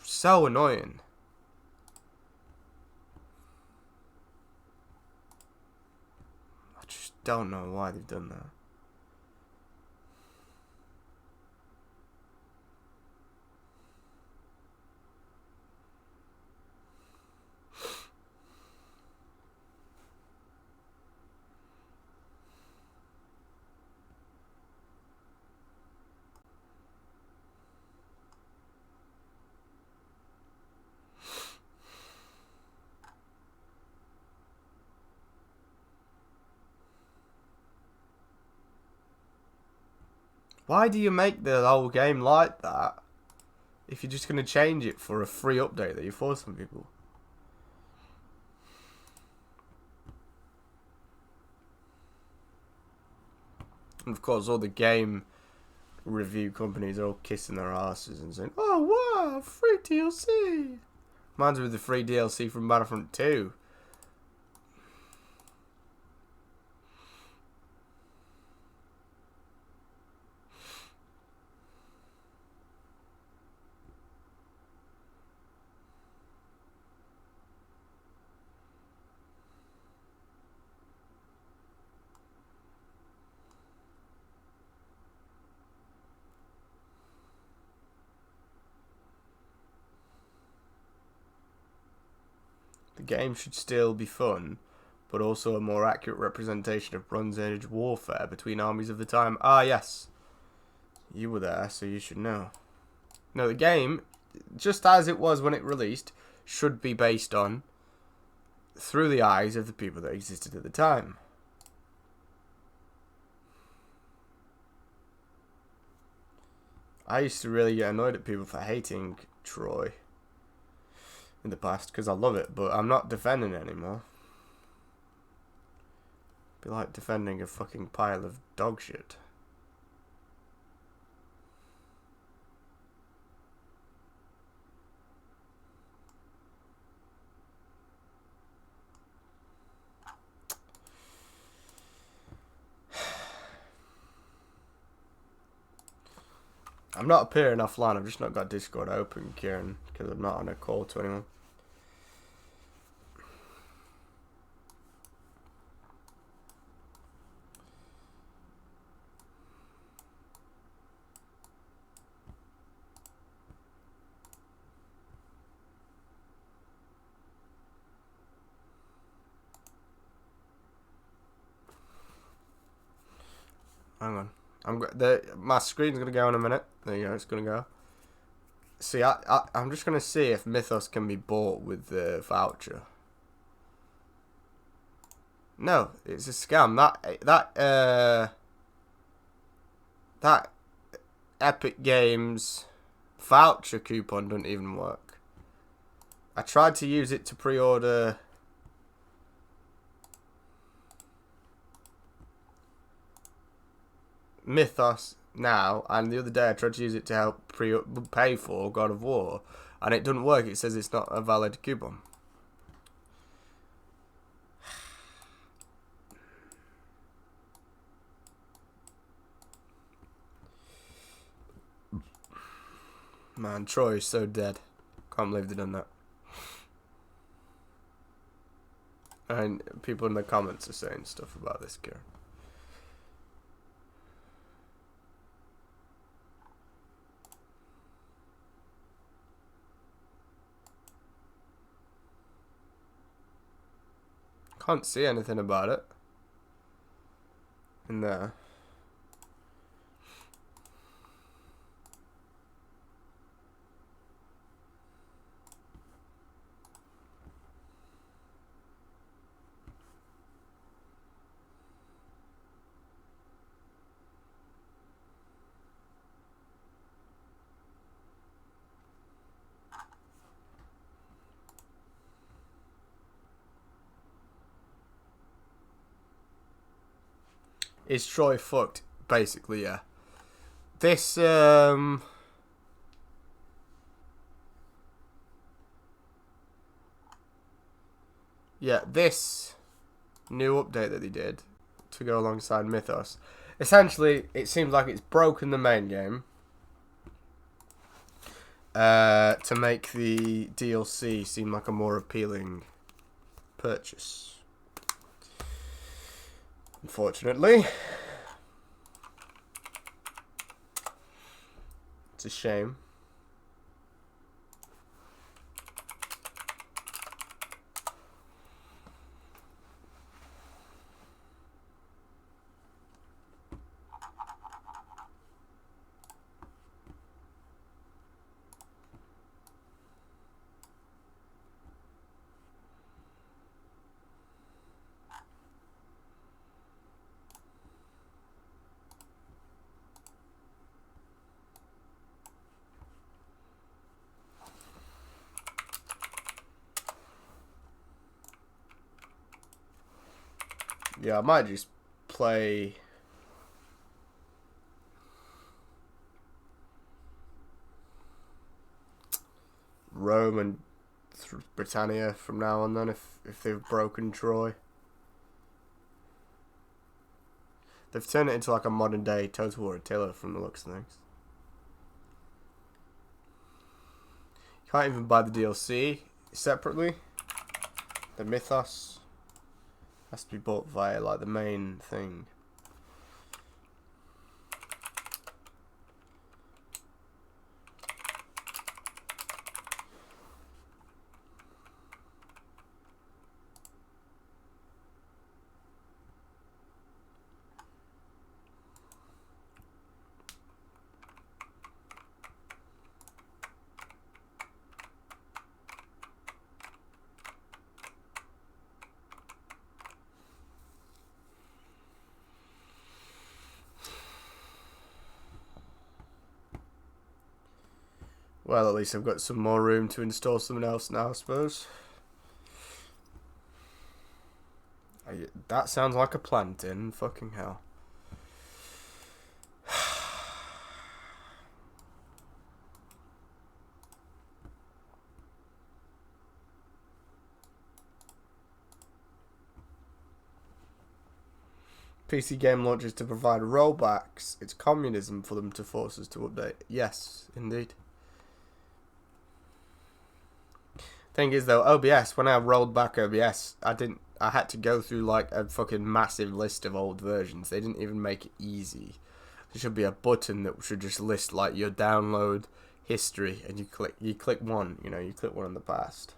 So annoying. I just don't know why they've done that. Why do you make the whole game like that if you're just going to change it for a free update that you force on people? And of course, all the game review companies are all kissing their asses and saying, "Oh wow, free DLC." Mine's with the free DLC from Battlefront 2. The game should still be fun, but also a more accurate representation of Bronze Age warfare between armies of the time. Ah, yes. You were there, so you should know. No, the game, just as it was when it released, should be based on through the eyes of the people that existed at the time. I used to really get annoyed at people for hating Troy in the past because I love it, but I'm not defending it anymore. It'd be like defending a fucking pile of dog shit. I'm not appearing offline, I've just not got Discord open, Kieran, because I'm not on a call to anyone. Hang on. My screen's gonna go in a minute. There you go. It's gonna go. See, I'm just gonna see if Mythos can be bought with the voucher. No, it's a scam. That Epic Games voucher coupon doesn't even work. I tried to use it to pre-order Mythos now, and the other day I tried to use it to help pay for God of War, and it doesn't work. It says it's not a valid coupon. Man, Troy is so dead. Can't believe they've done that. And people in the comments are saying stuff about this gear. Can't see anything about it in there. Is Troy fucked? Basically, yeah. This, yeah, this new update that they did to go alongside Mythos. Essentially, it seems like it's broken the main game to make the DLC seem like a more appealing purchase. Unfortunately. It's a shame. Yeah, I might just play Rome and Britannia from now on then if they've broken Troy. They've turned it into like a modern day Total War Attila from the looks of things. You can't even buy the DLC separately. The Mythos has to be bought via like the main thing. Well, at least I've got some more room to install something else now, I suppose. That sounds like a plan, Tin. Fucking hell. PC game launches to provide rollbacks. It's communism for them to force us to update. Yes, indeed. Thing is though, OBS, when I rolled back OBS, I had to go through like a fucking massive list of old versions. They didn't even make it easy. There should be a button that should just list like your download history, and you click one, you know, you click one in the past.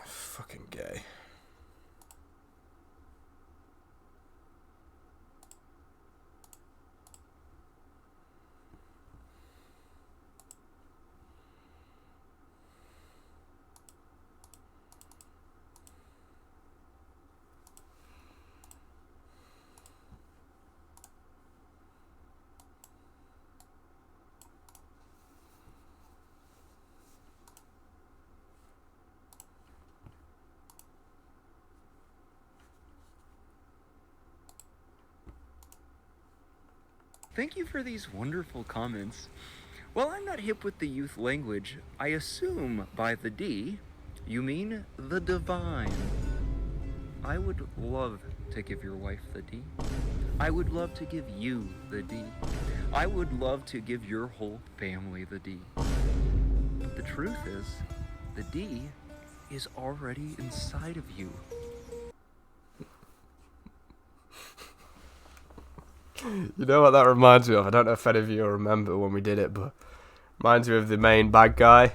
Fucking gay. Thank you for these wonderful comments. While I'm not hip with the youth language, I assume by the D, you mean the divine. I would love to give your wife the D. I would love to give you the D. I would love to give your whole family the D. But the truth is, the D is already inside of you. You know what that reminds me of? I don't know if any of you remember when we did it, but reminds me of the main bad guy.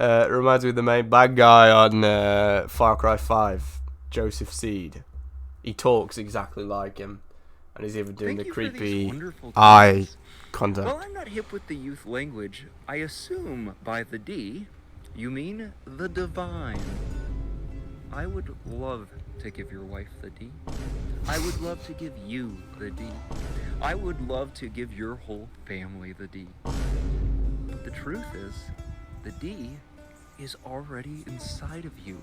It reminds me of the main bad guy on Far Cry 5, Joseph Seed. He talks exactly like him, and he's even doing the creepy eye contact. While I'm not hip with the youth language, I assume by the D, you mean the divine. I would love to give your wife the D. I would love to give you the D. I would love to give your whole family the D. But the truth is, the D is already inside of you.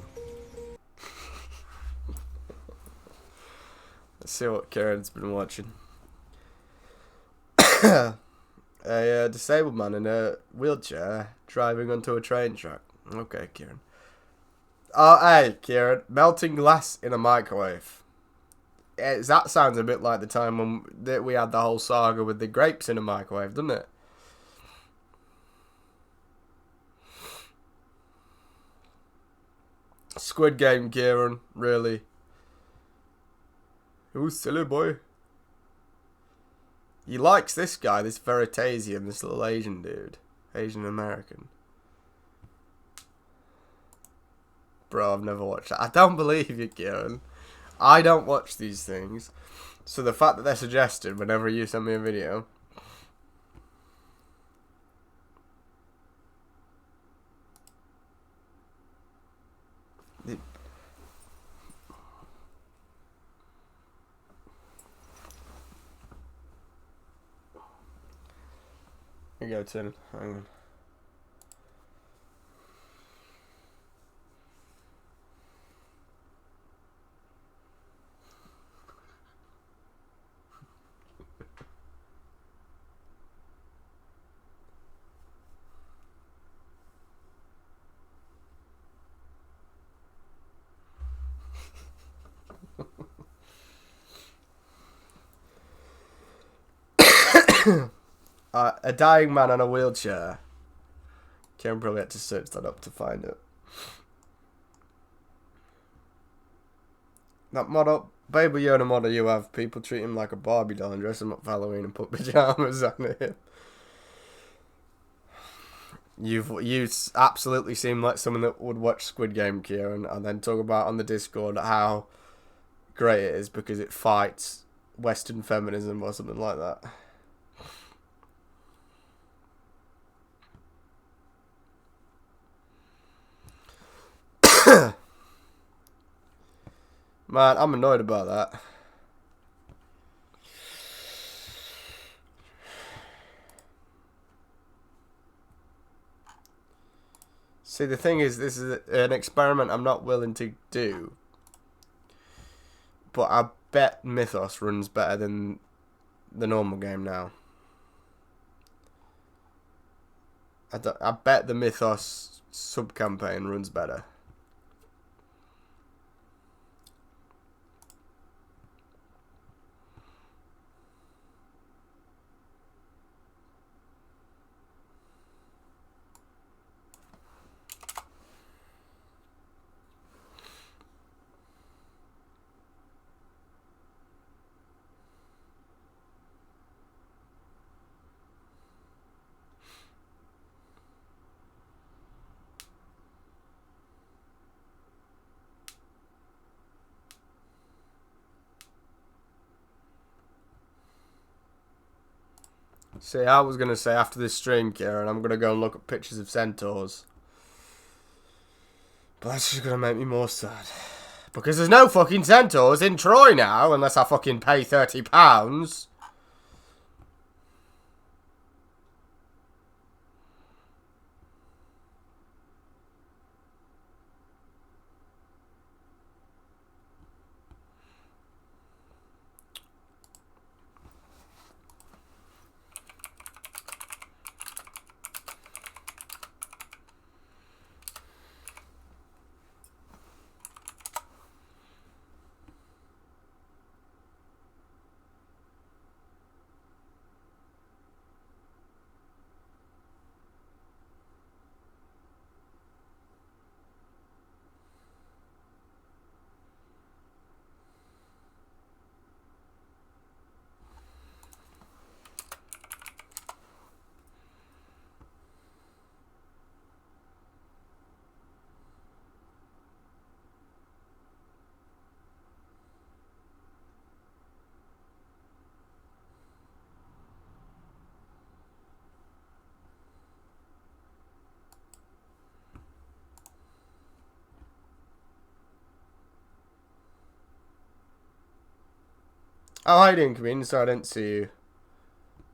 Let's see what Kieran's been watching. A disabled man in a wheelchair driving onto a train track. Okay, Kieran. Oh, hey, Kieran. Melting glass in a microwave. That sounds a bit like the time when we had the whole saga with the grapes in a microwave, doesn't it? Squid Game, Kieran. Really? Ooh, silly boy. He likes this guy, this Veritasium, this little Asian dude. Asian American. Bro, I've never watched that. I don't believe you, Kieran. I don't watch these things. So the fact that they're suggested whenever you send me a video. Here you go, Tim. Hang on. A dying man on a wheelchair. Kieran probably had to search that up to find it. That model, Baby Yoda model you have, people treat him like a Barbie doll and dress him up for Halloween and put pajamas on him. You absolutely seem like someone that would watch Squid Game, Kieran, and then talk about on the Discord how great it is because it fights Western feminism or something like that. Man, I'm annoyed about that. See, the thing is, this is an experiment I'm not willing to do. But I bet Mythos runs better than the normal game now. I bet the Mythos sub-campaign runs better. See, I was going to say after this stream, Kieran, I'm going to go and look at pictures of centaurs. But that's just going to make me more sad. Because there's no fucking centaurs in Troy now, unless I fucking pay £30. Oh, how you doing, Kameen? Sorry, I didn't see you.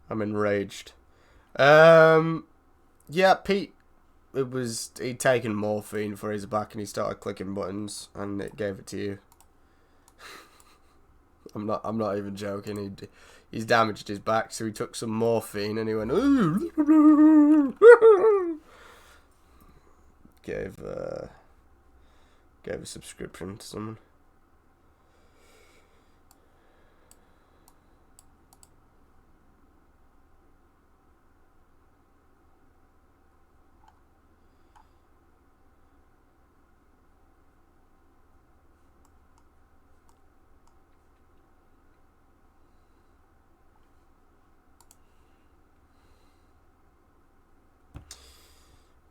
I'm enraged. Yeah, Pete he'd taken morphine for his back and he started clicking buttons and it gave it to you. I'm not even joking. He's damaged his back, so he took some morphine and he went gave a subscription to someone.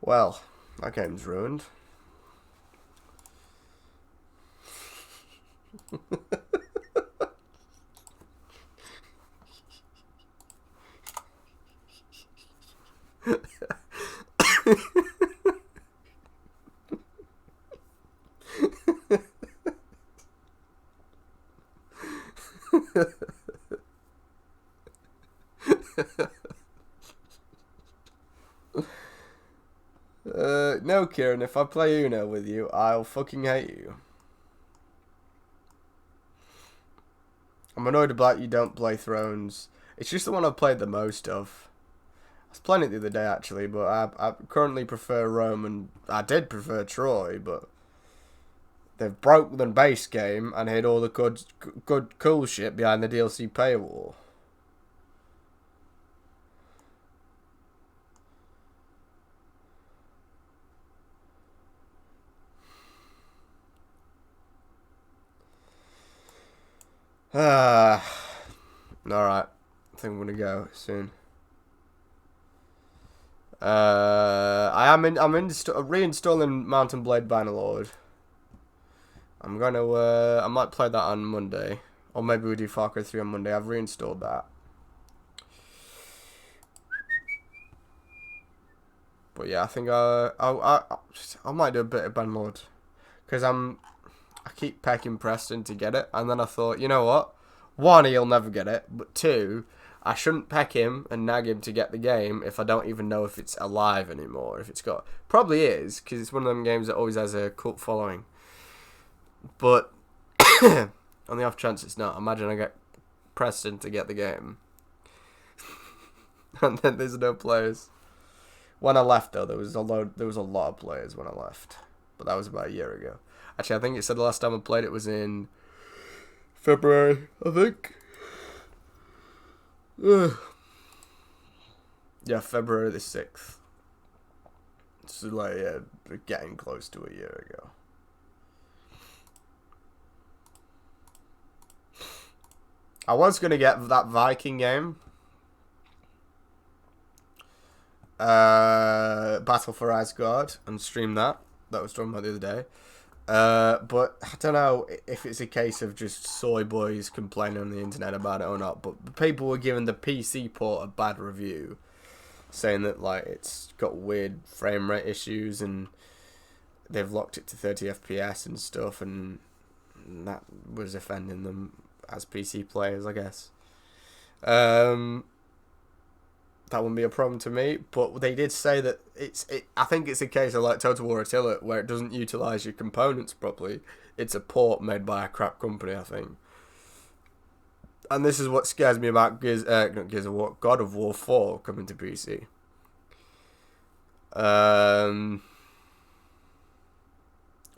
Well, that game's ruined. No, Kieran, if I play Uno with you, I'll fucking hate you. I'm annoyed about you don't play Thrones. It's just the one I've played the most of. I was playing it the other day, actually, but I currently prefer Rome, and I did prefer Troy, but they've broke the base game and hid all the good, cool shit behind the DLC paywall. Alright. I think I'm gonna go soon. I'm reinstalling Mountain Blade Bannerlord. I'm gonna I might play that on Monday. Or maybe we do Far Cry 3 on Monday. I've reinstalled that. But yeah, I think I might do a bit of Bannerlord. Because I keep pecking Preston to get it, and then I thought, you know what? One, he'll never get it, but two, I shouldn't peck him and nag him to get the game if I don't even know if it's alive anymore. If it's got, probably is, because it's one of them games that always has a cult following. But on the off chance it's not, imagine I get Preston to get the game, and then there's no players. When I left though, there was a lot of players when I left, but that was about a year ago. Actually, I think it said the last time I played it was in February, I think. Yeah, February the 6th. So, like, yeah, getting close to a year ago. I was going to get that Viking game. Battle for Asgard, and stream that. That was talking about the other day. But I don't know if it's a case of just soy boys complaining on the internet about it or not. But people were giving the PC port a bad review, saying that like it's got weird frame rate issues and they've locked it to 30 FPS and stuff, and that was offending them as PC players, I guess. That wouldn't be a problem to me, but they did say that I think it's a case of like Total War Attila, where it doesn't utilize your components properly. It's a port made by a crap company, I think. And this is what scares me about God of War 4 coming to PC. And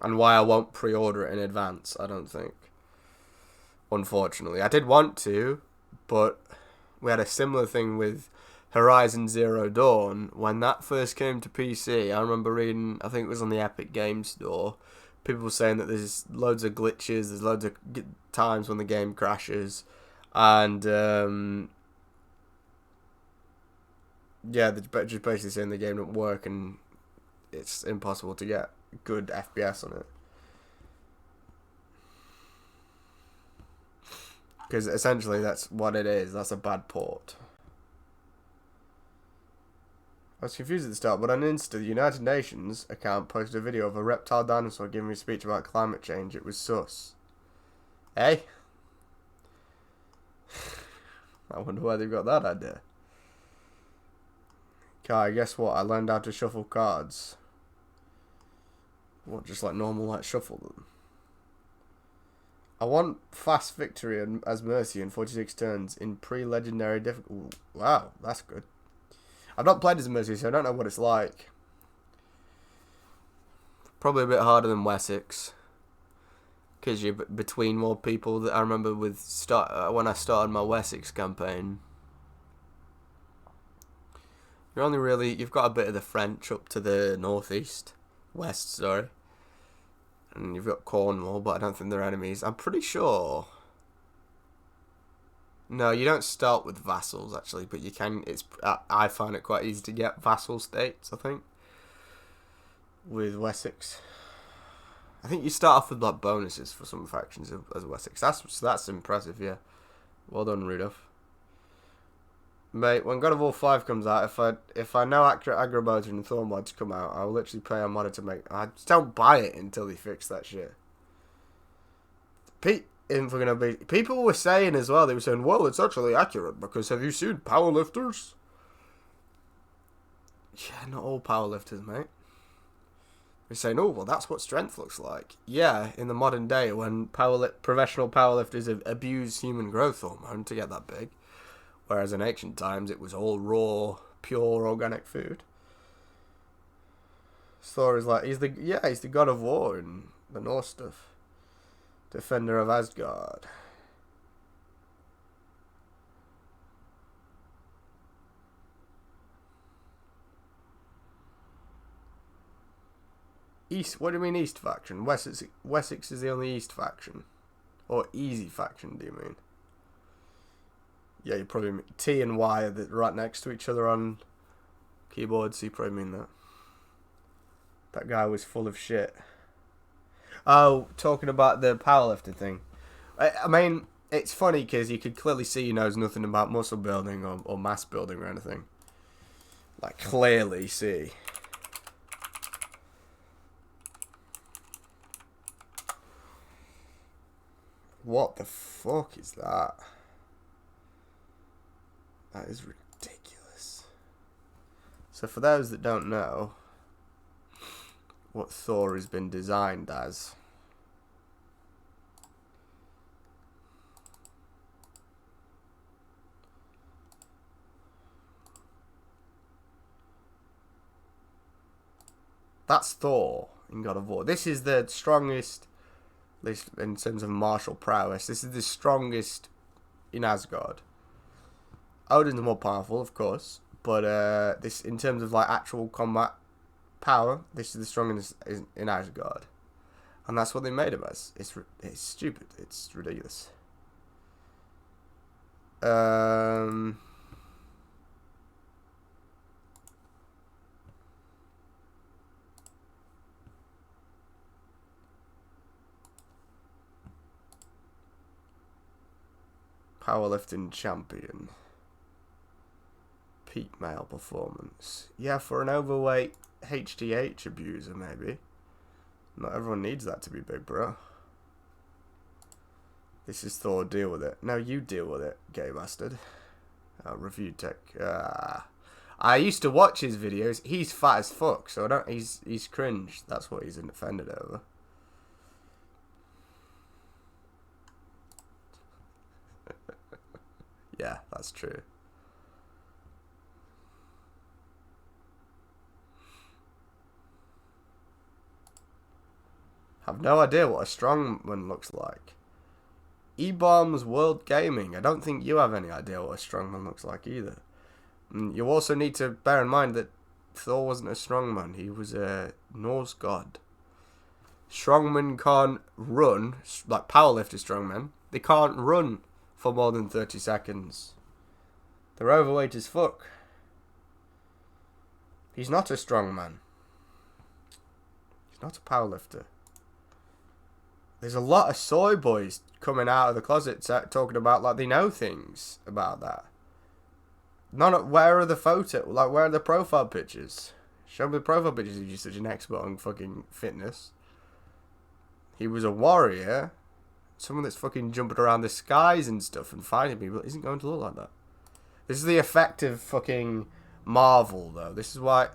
why I won't pre-order it in advance, I don't think. Unfortunately, I did want to, but we had a similar thing with Horizon Zero Dawn. When that first came to PC, I remember reading, I think it was on the Epic Games Store, people were saying that there's loads of glitches, there's loads of times when the game crashes, and yeah, they're just basically saying the game don't work and it's impossible to get good FPS on it. Because essentially that's what it is, that's a bad port. I was confused at the start, but on Insta, the United Nations account posted a video of a reptile dinosaur giving a speech about climate change. It was sus. Hey? I wonder why they've got that idea. Okay, guess what? I learned how to shuffle cards. What, just like normal, like shuffle them? I want fast victory as Mercy in 46 turns in pre-legendary difficulty. Wow, that's good. I've not played as Mercy, so I don't know what it's like. Probably a bit harder than Wessex. Because you're between more people. That I remember with when I started my Wessex campaign. You're only really... You've got a bit of the French up to the northeast. West, sorry. And you've got Cornwall, but I don't think they're enemies. I'm pretty sure... No, you don't start with vassals, actually, but you can... I find it quite easy to get vassal states, I think. With Wessex. I think you start off with, like, bonuses for some factions as Wessex. That's impressive, yeah. Well done, Rudolph. Mate, when God of War 5 comes out, if I know accurate aggro mods and Thor mods come out, I'll literally pay a modder to make... I just don't buy it until they fix that shit. People were saying as well, they were saying, well, it's actually accurate, because have you seen powerlifters? Yeah, not all powerlifters, mate. They're saying, oh, well, that's what strength looks like. Yeah, in the modern day, when professional powerlifters abuse human growth hormone to get that big. Whereas in ancient times, it was all raw, pure, organic food. Thor is like, he's the god of war in the Norse stuff. Defender of Asgard. East, what do you mean East faction? Wessex is the only East faction. Or easy faction, do you mean? Yeah, you probably mean T and Y are right next to each other on keyboards, so you probably mean that. That guy was full of shit. Oh, talking about the powerlifting thing. I mean, it's funny because you could clearly see he knows nothing about muscle building or mass building or anything. Like, clearly see. What the fuck is that? That is ridiculous. So for those that don't know what Thor has been designed as, that's Thor in God of War. This is the strongest, at least in terms of martial prowess, this is the strongest in Asgard. Odin's more powerful, of course, but this, in terms of like actual combat power, this is the strongest in Asgard, and that's what they made him as. It's stupid. It's ridiculous. Powerlifting champion. Peak male performance. Yeah, for an overweight HDH abuser, maybe. Not everyone needs that to be big, bro. This is Thor, deal with it. No, you deal with it, gay bastard. Review tech. I used to watch his videos. He's fat as fuck, so I don't. He's cringe. That's what he's offended over. Yeah, that's true. Have no idea what a strongman looks like. E-Bombs World Gaming. I don't think you have any idea what a strongman looks like either. And you also need to bear in mind that Thor wasn't a strongman. He was a Norse god. Strongmen can't run, like powerlifter strongmen. They can't run for more than 30 seconds. They're overweight as fuck. He's not a strongman. He's not a powerlifter. There's a lot of soy boys coming out of the closet talking about like they know things about that. Where are the photo? Like, where are the profile pictures? Show me the profile pictures if you're such an expert on fucking fitness. He was a warrior. Someone that's fucking jumping around the skies and stuff and fighting people isn't going to look like that. This is the effect of fucking Marvel, though. This is why...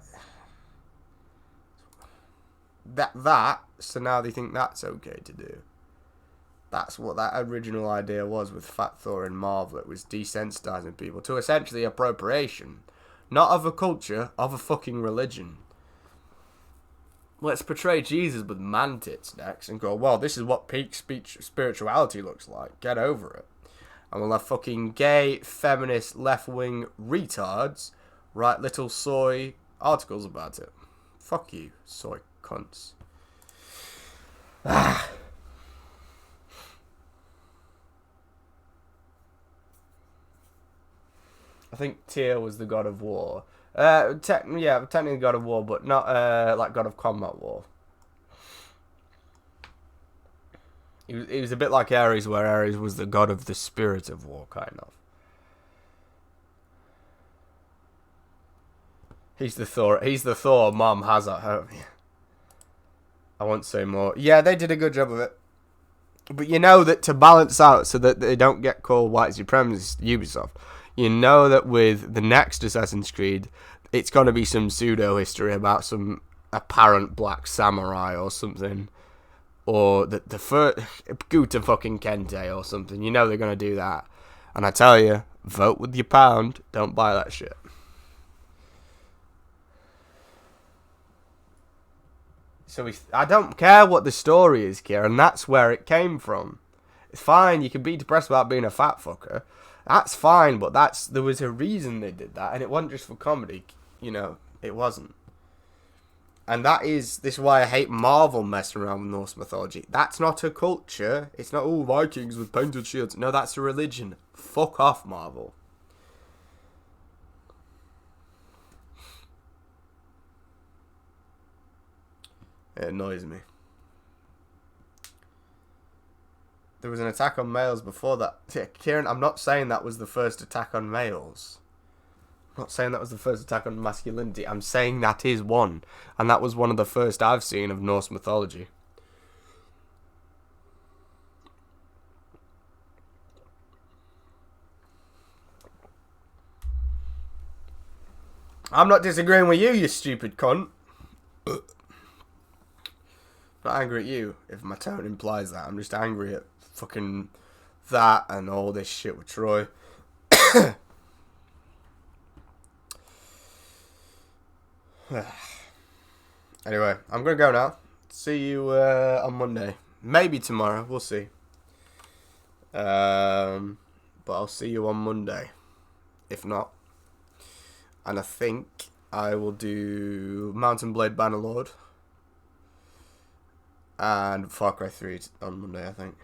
So now they think that's okay to do. That's what that original idea was with Fat Thor and Marvel. It was desensitizing people to essentially appropriation. Not of a culture, of a fucking religion. Let's portray Jesus with man tits next and go, well, this is what peak spirituality looks like. Get over it. And we'll have fucking gay, feminist, left-wing retards write little soy articles about it. Fuck you, soy cunts. I think Tyr was the god of war. Technically god of war, but not like god of combat war. He was a bit like Ares, where Ares was the god of the spirit of war, kind of. He's the Thor Mom has at home. I won't say more. Yeah, they did a good job of it. But you know that to balance out so that they don't get called white supremacist Ubisoft, you know that with the next Assassin's Creed, it's going to be some pseudo-history about some apparent black samurai or something. Or the first Guta fucking Kente or something. You know they're going to do that. And I tell you, vote with your pound. Don't buy that shit. So I don't care what the story is, Kieran. That's where it came from. It's fine. You can be depressed about being a fat fucker. That's fine, but there was a reason they did that, and it wasn't just for comedy. You know, it wasn't. And this is why I hate Marvel messing around with Norse mythology. That's not a culture. It's not all Vikings with painted shields. No, that's a religion. Fuck off, Marvel. It annoys me. There was an attack on males before that. Yeah, Kieran, I'm not saying that was the first attack on males. I'm not saying that was the first attack on masculinity. I'm saying that is one. And that was one of the first I've seen of Norse mythology. I'm not disagreeing with you, you stupid cunt. Not angry at you, if my tone implies that. I'm just angry at fucking that and all this shit with Troy. Anyway, I'm going to go now. See you on Monday. Maybe tomorrow. We'll see. But I'll see you on Monday. If not. And I think I will do Mountain Blade Bannerlord. And Far Cry 3 on Monday, I think.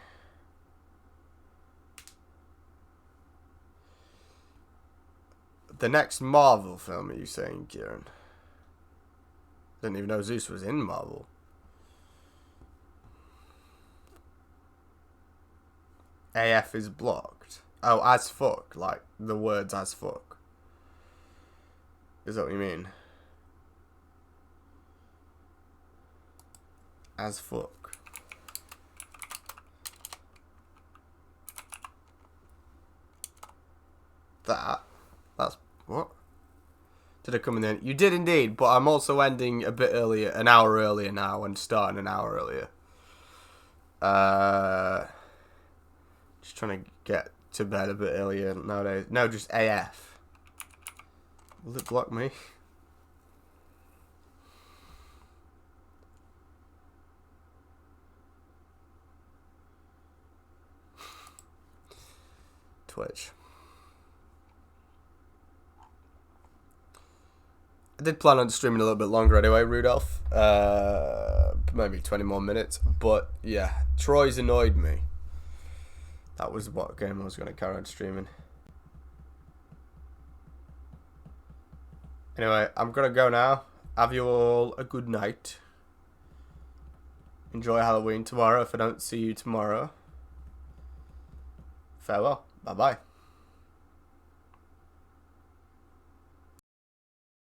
The next Marvel film, are you saying, Kieran? Didn't even know Zeus was in Marvel. AF is blocked. Oh, as fuck. Like, the words as fuck. Is that what you mean? As fuck. That's what? Did I come in the end? You did indeed, but I'm also ending a bit earlier, an hour earlier now, and starting an hour earlier. Just trying to get to bed a bit earlier nowadays. No, just AF. Will it block me? Twitch. I did plan on streaming a little bit longer anyway, Rudolph. Maybe 20 more minutes. But yeah, Troy's annoyed me. That was what game I was going to carry on streaming. Anyway, I'm going to go now. Have you all a good night. Enjoy Halloween tomorrow if I don't see you tomorrow. Farewell. Bye-bye.